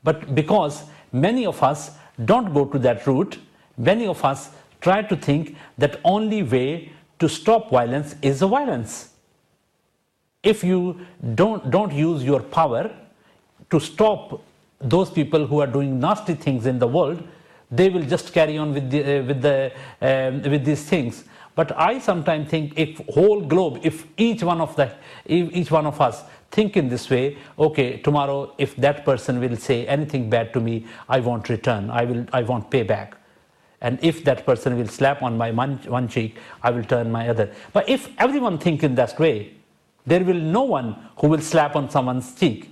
But because many of us don't go to that route, many of us try to think that only way to stop violence is the violence. If you don't use your power to stop those people who are doing nasty things in the world, they will just carry on with these things. But I sometimes think, if whole globe, if each one of us think in this way, okay, tomorrow if that person will say anything bad to me, I won't return, I won't pay back. And if that person will slap on my one cheek, I will turn my other. But if everyone think in that way, there will no one who will slap on someone's cheek.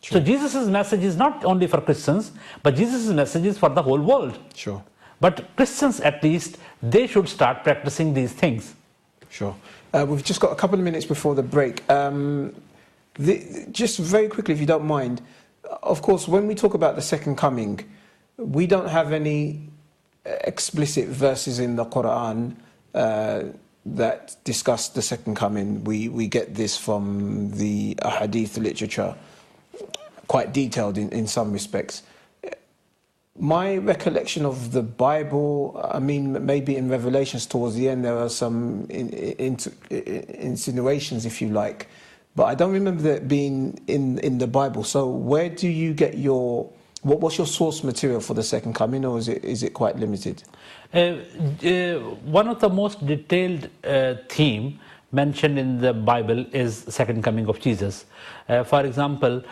So Jesus' message is not only for Christians, but Jesus' message is for the whole world. Sure. But Christians, at least, they should start practicing these things. Sure. We've just got a couple of minutes before the break. Just very quickly, if you don't mind, of course, when we talk about the second coming, we don't have any explicit verses in the Quran that discuss the second coming. We get this from the hadith literature, quite detailed in some respects. My recollection of the Bible, I mean, maybe in Revelations towards the end there are some insinuations, if you like, but I don't remember that being in the Bible. So where do you get what's your source material for the second coming, or is it quite limited? One of the most detailed theme mentioned in the Bible is second coming of Jesus. For example,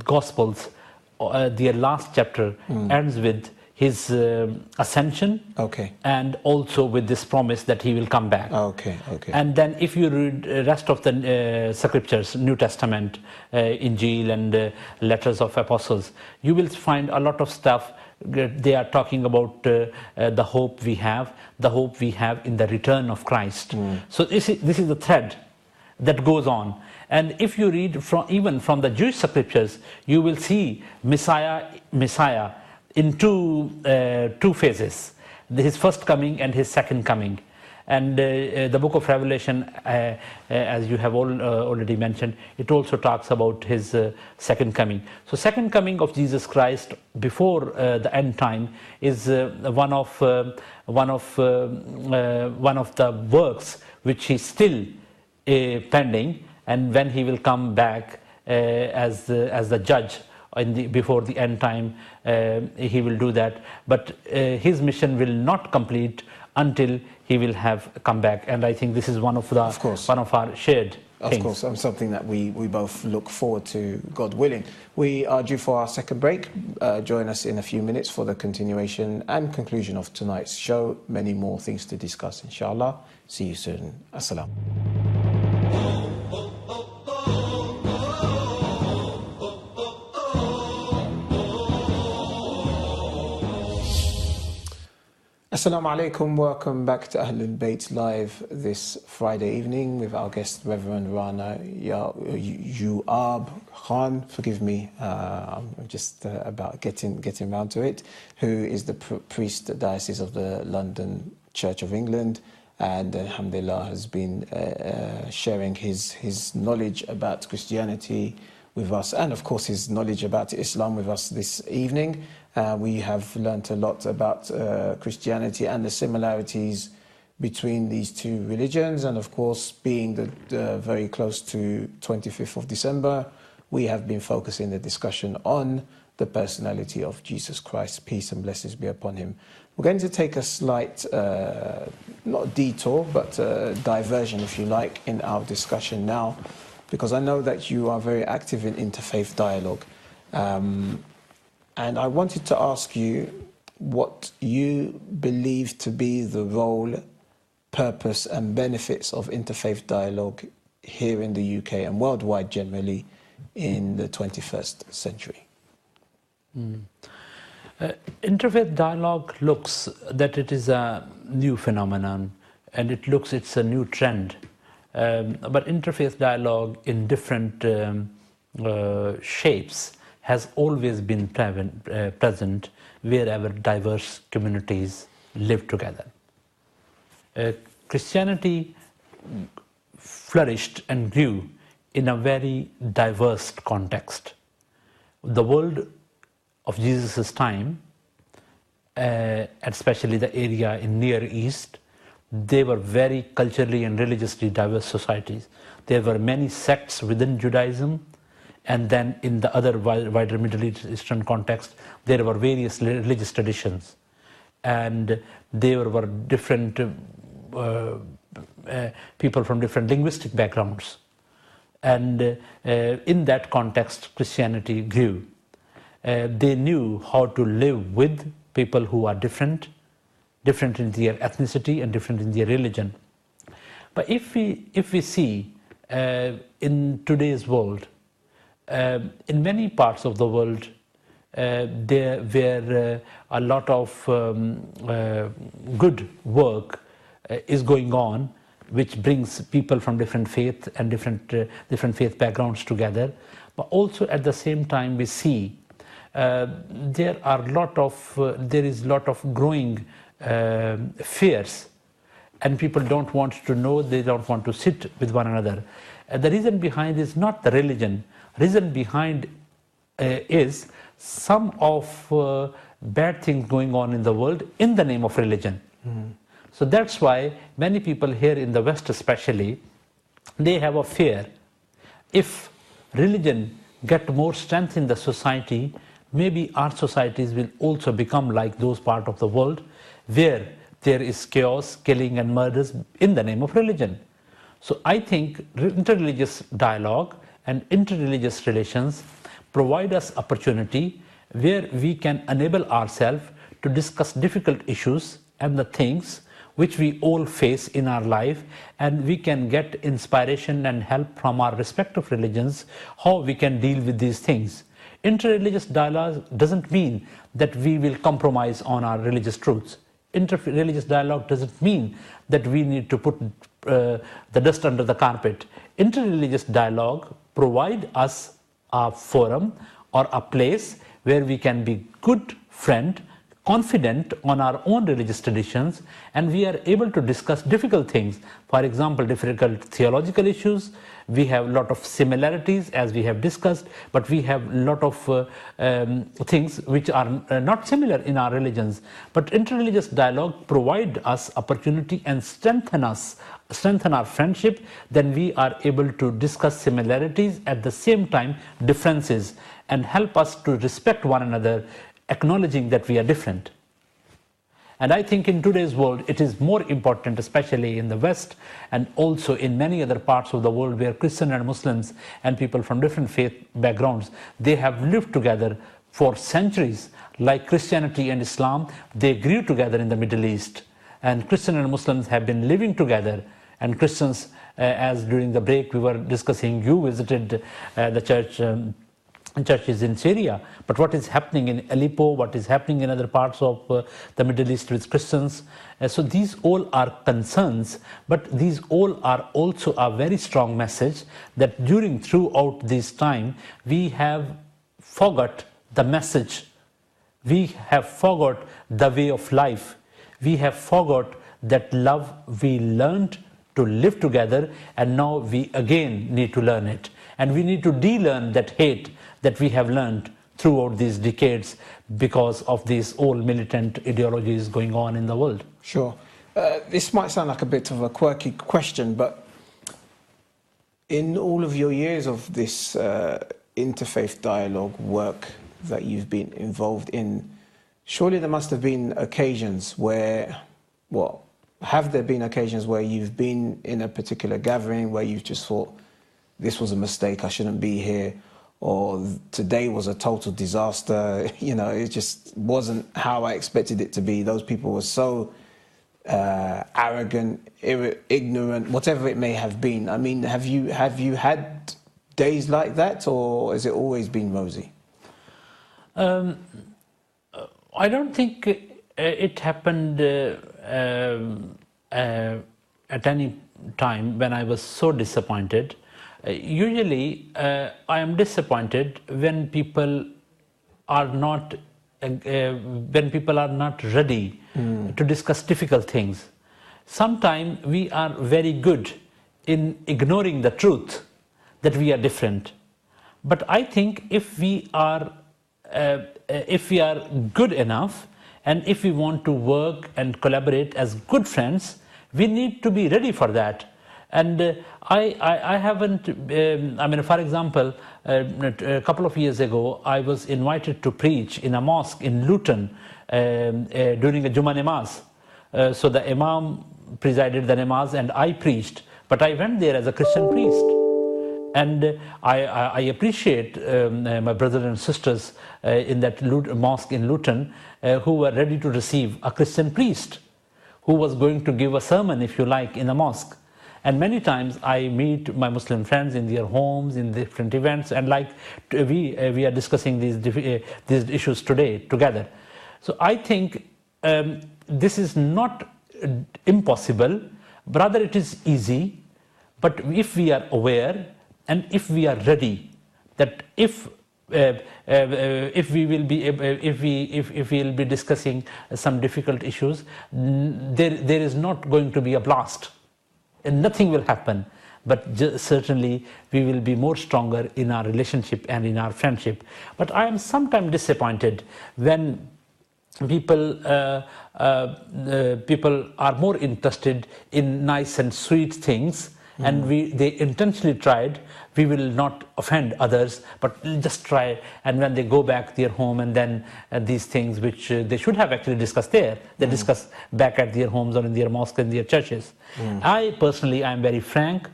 Gospels, their last chapter ends with his ascension, and also with this promise that he will come back. And then if you read the rest of the scriptures, New Testament, Injil and letters of apostles, you will find a lot of stuff. They are talking about the hope we have in the return of Christ. So this is the thread that goes on. And if you read even from the Jewish scriptures, you will see Messiah in two phases: his first coming and his second coming. And the book of Revelation, as you have already mentioned, it also talks about his second coming. So second coming of Jesus Christ before the end time is one of the works which he still pending, and when he will come back as the judge before the end time, he will do that. But his mission will not complete until he will have come back. And I think this is one of our shared Of things. course, something that we both look forward to, God willing. We are due for our second break. Join us in a few minutes for the continuation and conclusion of tonight's show. Many more things to discuss, inshallah. See you soon. Assalam. Assalamu alaikum, welcome back to Ahlul Bayt Live this Friday evening with our guest Reverend Rana Yuab Khan, forgive me, I'm just about getting around to it, who is the priest diocese of the London Church of England, and alhamdulillah has been sharing his knowledge about Christianity with us, and of course his knowledge about Islam with us this evening. We have learnt a lot about Christianity and the similarities between these two religions, and of course being very close to 25th of December, we have been focusing the discussion on the personality of Jesus Christ, peace and blessings be upon him. We're going to take a slight, not detour, but diversion, if you like, in our discussion now, because I know that you are very active in interfaith dialogue. And I wanted to ask you what you believe to be the role, purpose and benefits of interfaith dialogue here in the UK and worldwide generally in the 21st century. Interfaith dialogue looks that it is a new phenomenon, and it's a new trend. But interfaith dialogue in different shapes has always been present wherever diverse communities live together. Christianity flourished and grew in a very diverse context. The world of Jesus' time, especially the area in Near East, they were very culturally and religiously diverse societies. There were many sects within Judaism, and then in the other wider Middle Eastern context, there were various religious traditions. And there were different people from different linguistic backgrounds. And in that context, Christianity grew. They knew how to live with people who are different in their ethnicity and different in their religion. But if we see in today's world, in many parts of the world, there were a lot of good work is going on, which brings people from different faith and different faith backgrounds together. But also at the same time, we see there is a lot of growing fears, and people don't want to know, they don't want to sit with one another. The reason behind is not the religion. Reason behind is some of bad things going on in the world in the name of religion. So that's why many people here in the West especially, they have a fear. If religion get more strength in the society, maybe our societies will also become like those parts of the world where there is chaos, killing and murders in the name of religion. So I think interreligious dialogue and interreligious relations provide us opportunity where we can enable ourselves to discuss difficult issues and the things which we all face in our life, and we can get inspiration and help from our respective religions how we can deal with these things. Interreligious dialogue doesn't mean that we will compromise on our religious truths. Interreligious dialogue doesn't mean that we need to put the dust under the carpet. Interreligious dialogue provide us a forum or a place where we can be good friend, confident on our own religious traditions, and we are able to discuss difficult things. For example, difficult theological issues. We have a lot of similarities, as we have discussed, but we have a lot of things which are not similar in our religions. But interreligious dialogue provide us opportunity and strengthen our friendship. Then we are able to discuss similarities, at the same time differences, and help us to respect one another, acknowledging that we are different. And I think in today's world, it is more important, especially in the West and also in many other parts of the world where Christians and Muslims and people from different faith backgrounds, they have lived together for centuries. Like Christianity and Islam, they grew together in the Middle East. And Christians and Muslims have been living together. And Christians, as during the break we were discussing, you visited the churches in Syria, but what is happening in Aleppo, what is happening in other parts of the Middle East with Christians. So these all are concerns, but these all are also a very strong message that throughout this time, we have forgot the message. We have forgot the way of life. We have forgot that love we learned to live together, and now we again need to learn it. And we need to de-learn that hate that we have learned throughout these decades because of these old militant ideologies going on in the world. Sure. This might sound like a bit of a quirky question, but in all of your years of this interfaith dialogue work that you've been involved in, surely there must have been occasions where, have there been occasions where you've been in a particular gathering where you've just thought, this was a mistake, I shouldn't be here, or today was a total disaster, it just wasn't how I expected it to be. Those people were so arrogant, ignorant, whatever it may have been. I mean, have you had days like that, or has it always been rosy? I don't think it happened at any time when I was so disappointed. Usually, I am disappointed when people are not ready to discuss difficult things. Sometimes we are very good in ignoring the truth that we are different. But I think if we are good enough, and if we want to work and collaborate as good friends, we need to be ready for that. And I haven't, for example, a couple of years ago, I was invited to preach in a mosque in Luton during a Jummah namaz. So the Imam presided the namaz and I preached, but I went there as a Christian priest. And I appreciate my brothers and sisters in that mosque in Luton who were ready to receive a Christian priest who was going to give a sermon, if you like, in the mosque. And many times I meet my Muslim friends in their homes, in different events, and we are discussing these issues today together. So I think this is not impossible, rather it is easy. But if we are aware and if we are ready, that if we will be discussing some difficult issues, there is not going to be a blast. And nothing will happen, but certainly we will be more stronger in our relationship and in our friendship. But I am sometimes disappointed when people are more interested in nice and sweet things, and they intentionally tried. We will not offend others, but just try. And when they go back to their home, and then these things which they should have actually discussed there, they discuss back at their homes or in their mosques and their churches. I personally, I am very frank,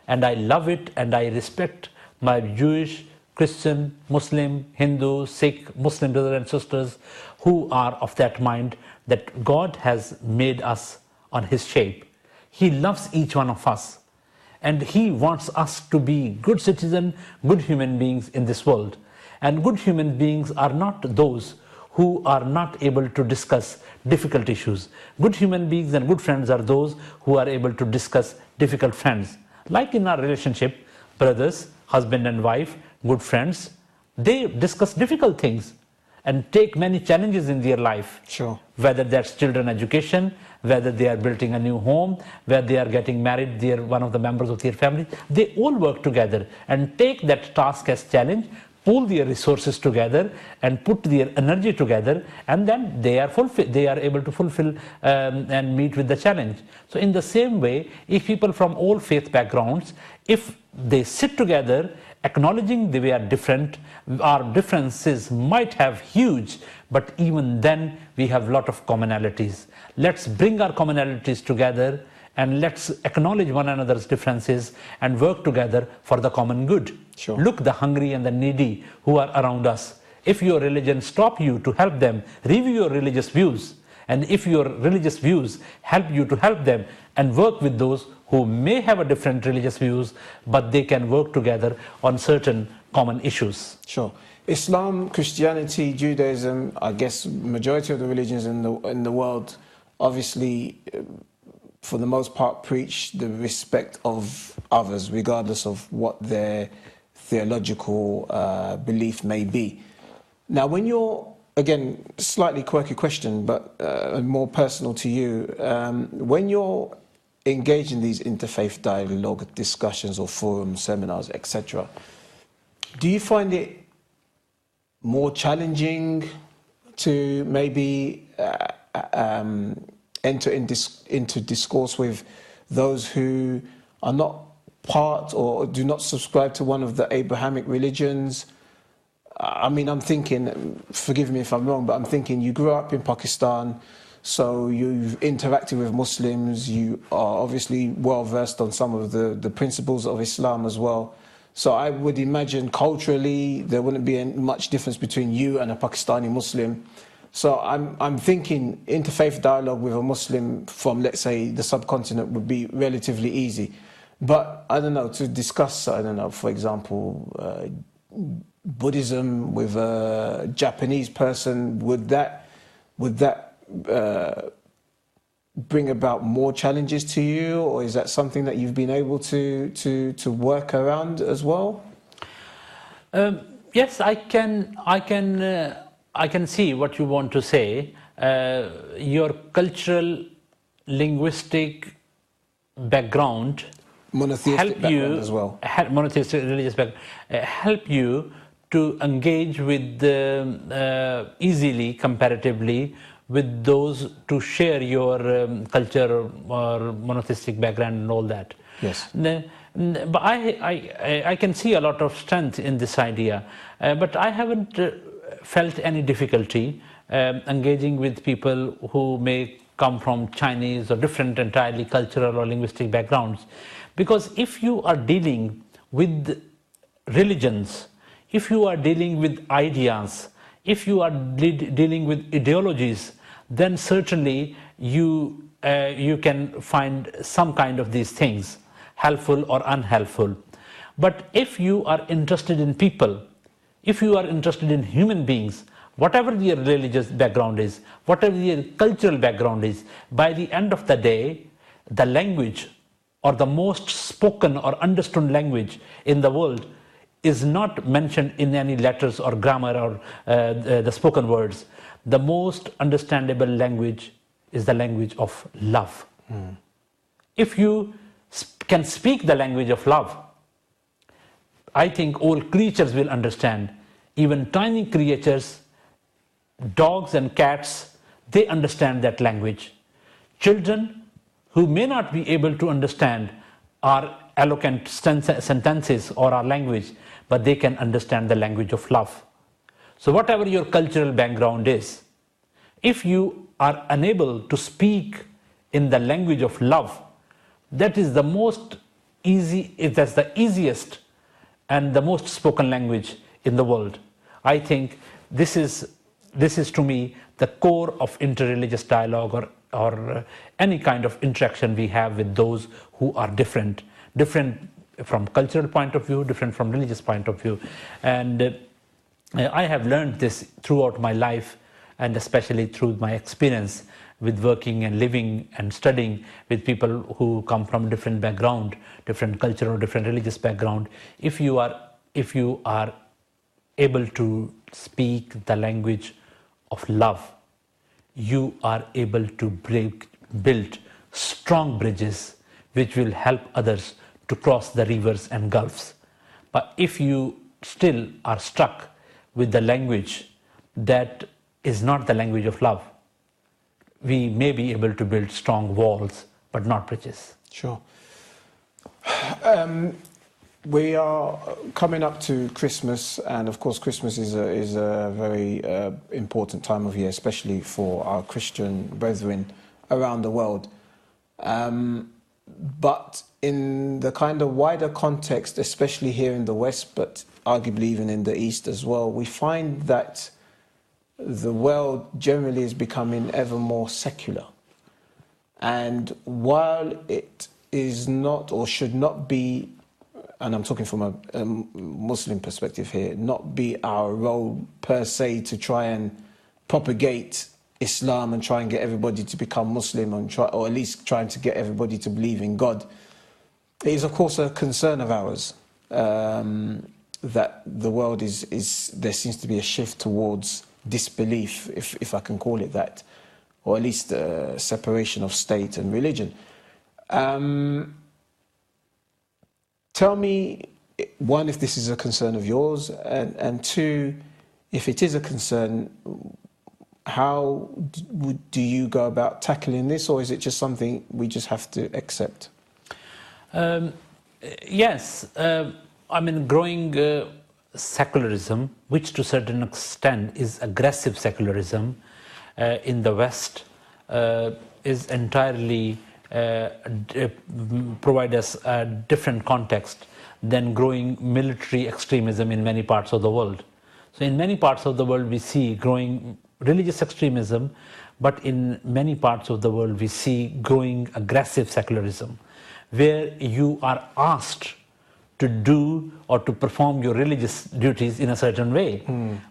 and I love it, and I respect my Jewish, Christian, Muslim, Hindu, Sikh, Muslim brothers and sisters who are of that mind that God has made us on His shape. He loves each one of us. And He wants us to be good citizens, good human beings in this world. And good human beings are not those who are not able to discuss difficult issues. Good human beings and good friends are those who are able to discuss difficult friends. Like in our relationship, brothers, husband and wife, good friends, they discuss difficult things. and take many challenges in their life. Sure. Whether that's children education, whether they are building a new home, whether they are getting married, they are one of the members of their family. They all work together and take that task as challenge, pool their resources together and put their energy together, and then they are able to fulfill and meet with the challenge. So in the same way, if people from all faith backgrounds, if they sit together, acknowledging that we are different, our differences might have huge, but even then we have a lot of commonalities. Let's bring our commonalities together and let's acknowledge one another's differences and work together for the common good. Sure. Look the hungry and the needy who are around us. If your religion stops you to help them, review your religious views. And if your religious views help you to help them, and work with those who may have a different religious views, but they can work together on certain common issues. Sure. Islam, Christianity, Judaism, I guess majority of the religions in the world, obviously, for the most part, preach the respect of others, regardless of what their theological belief may be. Now, when you're, again, slightly quirky question, but more personal to you, when you're engaged in these interfaith dialogue discussions or forums, seminars, etc., do you find it more challenging to maybe enter into discourse with those who are not part or do not subscribe to one of the Abrahamic religions? I mean, I'm thinking, forgive me if I'm wrong, but I'm thinking you grew up in Pakistan, so you've interacted with Muslims, you are obviously well versed on some of the principles of Islam as well. So I would imagine culturally there wouldn't be much difference between you and a Pakistani Muslim. So I'm thinking interfaith dialogue with a Muslim from, let's say, the subcontinent would be relatively easy. But I don't know, to discuss, I don't know, for example, Buddhism with a Japanese person, would that bring about more challenges to you, or is that something that you've been able to work around as well? Yes, I can see what you want to say. Your cultural, linguistic background Monotheistic background as well. Monotheistic religious background help you to engage with easily, comparatively, with those to share your culture or monotheistic background and all that. Yes. But I can see a lot of strength in this idea, but I haven't felt any difficulty engaging with people who may come from Chinese or different entirely cultural or linguistic backgrounds. Because if you are dealing with religions, if you are dealing with ideas, if you are dealing with ideologies, then certainly you can find some kind of these things, helpful or unhelpful. But if you are interested in people, if you are interested in human beings, whatever their religious background is, whatever their cultural background is, by the end of the day, the language or the most spoken or understood language in the world is not mentioned in any letters or grammar or the spoken words. The most understandable language is the language of love. If you can speak the language of love, I think all creatures will understand. Even tiny creatures, dogs and cats, they understand that language. Children who may not be able to understand our eloquent sentences or our language, but they can understand the language of love. So whatever your cultural background is, if you are unable to speak in the language of love, that is the most easy, that's the easiest and the most spoken language in the world. I think this is to me the core of interreligious dialogue or any kind of interaction we have with those who are different from cultural point of view, different from religious point of view. And I have learned this throughout my life, and especially through my experience with working and living and studying with people who come from different background, different cultural, different religious background. If you are able to speak the language of love, you are able to build strong bridges which will help others to cross the rivers and gulfs. But if you still are stuck with the language that is not the language of love, we may be able to build strong walls, but not bridges. Sure. We are coming up to Christmas, and of course Christmas is a very important time of year, especially for our Christian brethren around the world. But in the kind of wider context, especially here in the West, but arguably even in the East as well, we find that the world generally is becoming ever more secular. And while it is not or should not be, and I'm talking from a Muslim perspective here, not be our role per se to try and propagate Islam and try and get everybody to become Muslim, and or at least trying to get everybody to believe in God. It is, of course, a concern of ours that the world there seems to be a shift towards disbelief, if I can call it that, or at least a separation of state and religion. Tell me, one, if this is a concern of yours, and two, if it is a concern, how do you go about tackling this, or is it just something we just have to accept? Yes, I mean, growing secularism, which to a certain extent is aggressive secularism in the West, is entirely provide us a different context than growing military extremism in many parts of the world. So in many parts of the world we see growing religious extremism, but in many parts of the world we see growing aggressive secularism, where you are asked to do or to perform your religious duties in a certain way,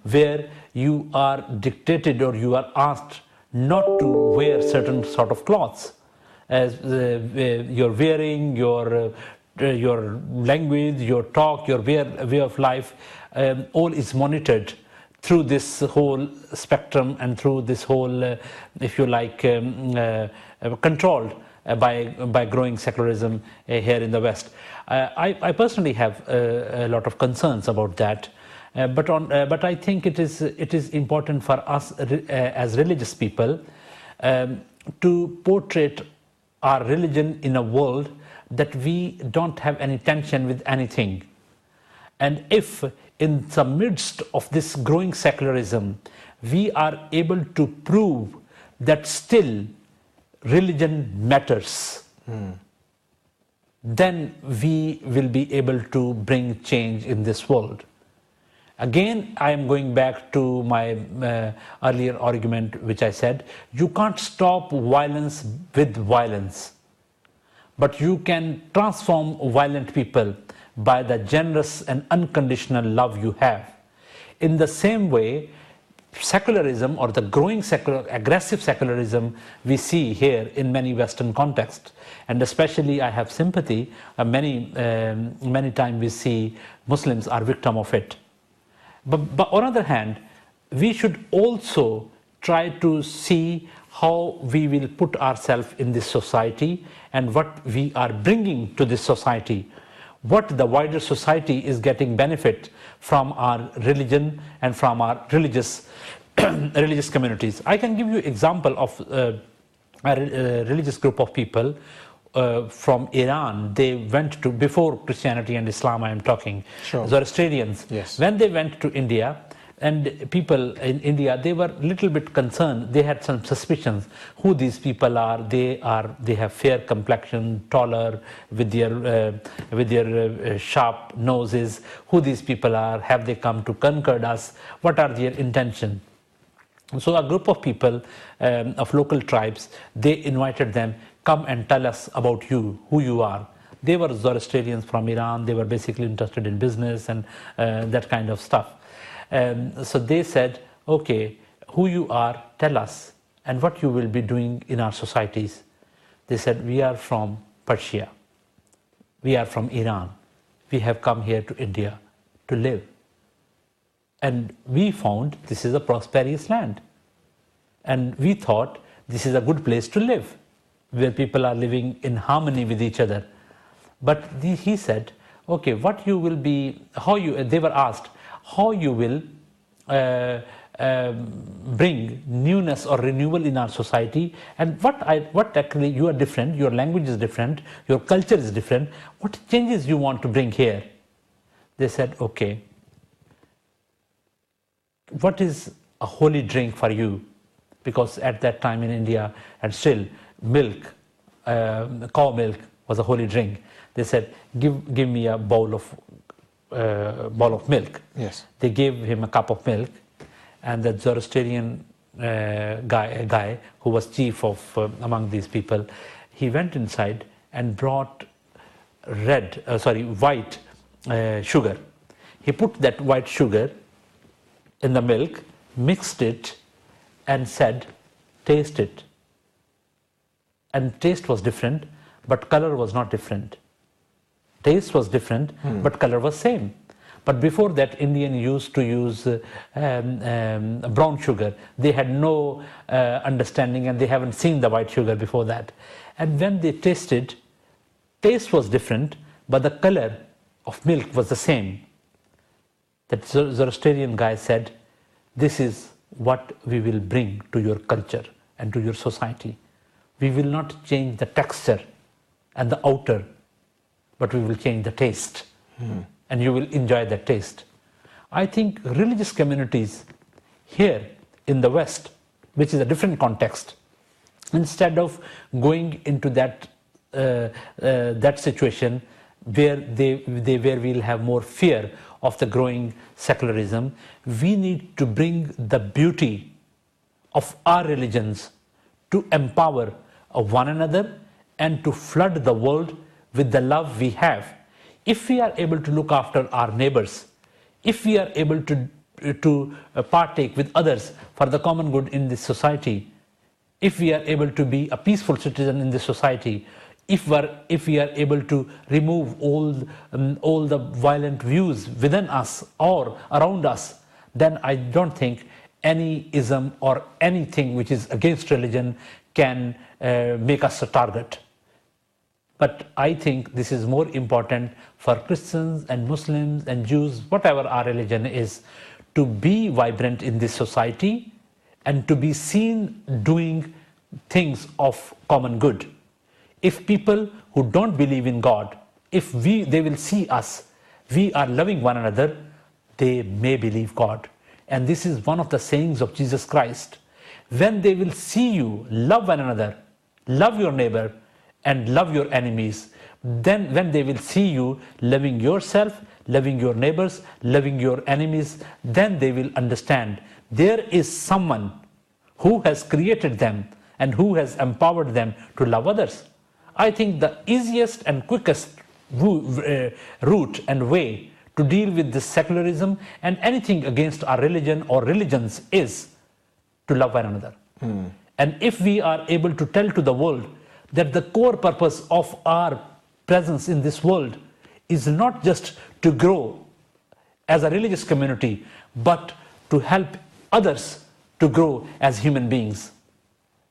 where you are dictated or you are asked not to wear certain sort of clothes, as you're wearing, your language, your talk, your way of life, all is monitored through this whole spectrum and through this whole, if you like, controlled by growing secularism here in the West. I personally have a lot of concerns about that, but I think it is important for us as religious people to portray our religion in a world that we don't have any tension with anything. And if in the midst of this growing secularism, we are able to prove that still religion matters, then we will be able to bring change in this world. Again, I am going back to my earlier argument, which I said, you can't stop violence with violence, but you can transform violent people by the generous and unconditional love you have. In the same way, secularism, or the growing aggressive secularism we see here in many Western contexts, and especially I have sympathy, many times we see Muslims are victim of it. But on the other hand, we should also try to see how we will put ourselves in this society and what we are bringing to this society, what the wider society is getting benefit from our religion and from our religious communities. I can give you example of a religious group of people from Iran. They went to, before Christianity and Islam I am talking, sure. Zoroastrians. Yes. When they went to India, and people in India, they were a little bit concerned. They had some suspicions who these people are. They have fair complexion, taller, with their sharp noses. Who these people are? Have they come to conquer us? What are their intentions? So a group of people of local tribes, they invited them, come and tell us about you, who you are. They were Zoroastrians from Iran. They were basically interested in business and that kind of stuff. So they said, okay, who you are, tell us, and what you will be doing in our societies. They said, we are from Persia. We are from Iran. We have come here to India to live. And we found this is a prosperous land. And we thought this is a good place to live, where people are living in harmony with each other. But he said, okay, what you will be, they were asked, how you will bring newness or renewal in our society, and what actually you are different, your language is different, your culture is different, what changes you want to bring here? They said, okay, what is a holy drink for you? Because at that time in India, and still, milk, cow milk was a holy drink. They said, give me a bowl of milk. Yes. They gave him a cup of milk, and the Zoroastrian guy who was chief of among these people, he went inside and brought white sugar. He put that white sugar in the milk, mixed it, and said, taste it. And taste was different, but color was not different. Taste was different, but color was same. But before that, Indian used to use brown sugar. They had no understanding, and they haven't seen the white sugar before that. And when they tasted, taste was different, but the color of milk was the same. That Zoroastrian guy said, this is what we will bring to your culture and to your society. We will not change the texture and the outer, but we will change the taste. And you will enjoy that taste. I think religious communities here in the West, which is a different context, instead of going into that situation where we'll have more fear of the growing secularism, we need to bring the beauty of our religions to empower one another and to flood the world with the love we have. If we are able to look after our neighbors, if we are able to partake with others for the common good in this society, if we are able to be a peaceful citizen in this society, if we are able to remove all the violent views within us or around us, then I don't think any ism or anything which is against religion can make us a target. But I think this is more important for Christians and Muslims and Jews, whatever our religion is, to be vibrant in this society and to be seen doing things of common good. If people who don't believe in God, if they will see us, we are loving one another, they may believe God. And this is one of the sayings of Jesus Christ. When they will see you love one another, love your neighbor, and love your enemies, then when they will see you loving yourself, loving your neighbors, loving your enemies, then they will understand there is someone who has created them and who has empowered them to love others. I think the easiest and quickest route and way to deal with this secularism and anything against our religion or religions is to love one another. And if we are able to tell to the world that the core purpose of our presence in this world is not just to grow as a religious community, but to help others to grow as human beings.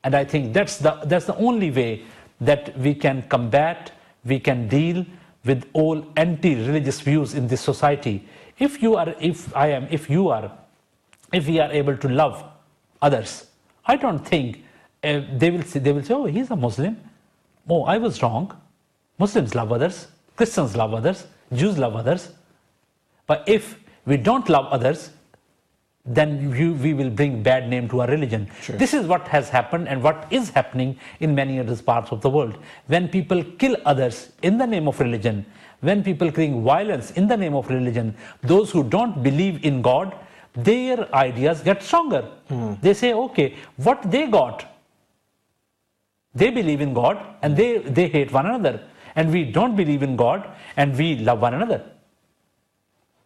And I think that's the only way that we can combat, we can deal with all anti-religious views in this society. If we are able to love others, I don't think they will say, oh, he's a Muslim. Oh, I was wrong. Muslims love others, Christians love others, Jews love others. But if we don't love others, then we will bring bad name to our religion. Sure. This is what has happened and what is happening in many other parts of the world. When people kill others in the name of religion, when people bring violence in the name of religion, those who don't believe in God, their ideas get stronger. They say, okay, what they got, they believe in God and they hate one another. And we don't believe in God and we love one another.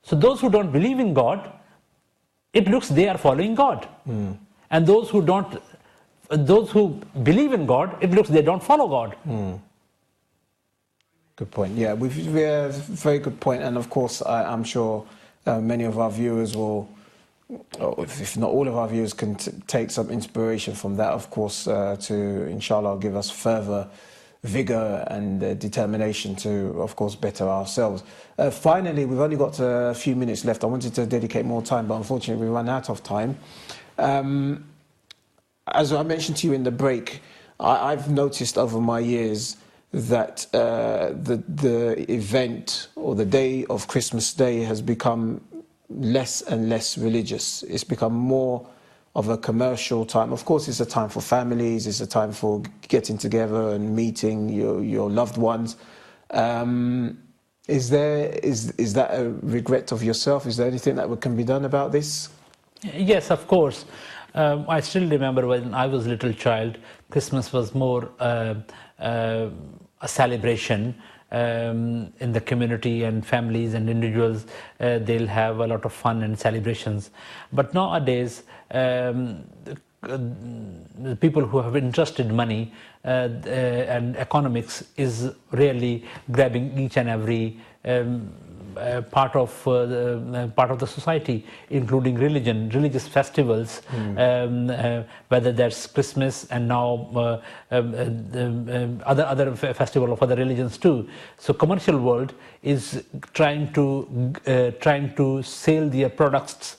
So those who don't believe in God, it looks they are following God. And those who believe in God, it looks they don't follow God. Good point. Yeah, we have a very good point. And of course, I'm sure many of our viewers will if not all of our viewers can take some inspiration from that, of course, to inshallah give us further vigor and determination to, of course, better ourselves. Finally, we've only got a few minutes left. I wanted to dedicate more time, but unfortunately we run out of time. As I mentioned to you in the break, I've noticed over my years that the event or the day of Christmas Day has become less and less religious. It's become more of a commercial time. Of course, it's a time for families, it's a time for getting together and meeting your loved ones. Is that a regret of yourself? Is there anything that can be done about this? Yes, of course. I still remember when I was a little child, Christmas was more a celebration in the community, and families and individuals, they'll have a lot of fun and celebrations. But nowadays, the people who have interested money and economics is really grabbing each and every part of the society, including religious festivals, whether that's Christmas and now other festival of other religions too. So commercial world is trying to sell their products,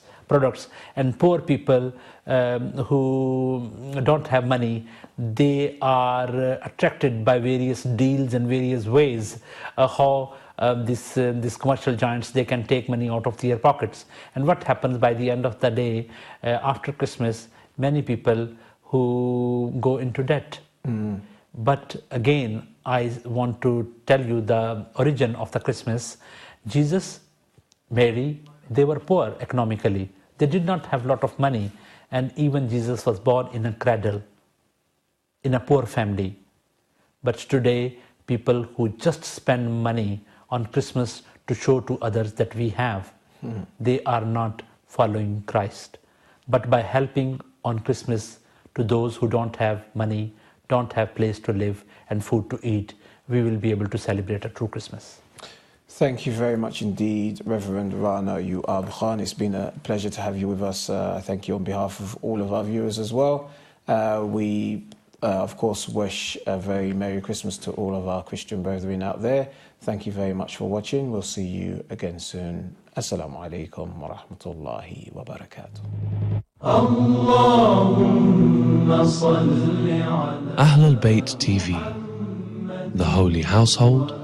and poor people who don't have money, they are attracted by various deals and various ways how these commercial giants, they can take money out of their pockets. And what happens by the end of the day, after Christmas, many people who go into debt. But again, I want to tell you the origin of the Christmas. Jesus, Mary, they were poor economically. They did not have a lot of money, and even Jesus was born in a cradle, in a poor family. But today, people who just spend money on Christmas to show to others that we have, they are not following Christ. But by helping on Christmas to those who don't have money, don't have place to live and food to eat, we will be able to celebrate a true Christmas. Thank you very much indeed, Reverend Rana Uab Khan. It's been a pleasure to have you with us. I thank you on behalf of all of our viewers as well. We, of course, wish a very Merry Christmas to all of our Christian brethren out there. Thank you very much for watching. We'll see you again soon. Assalamu alaikum wa rahmatullahi wa barakatuh. Ahlul Bayt TV, the holy household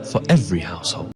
for every household.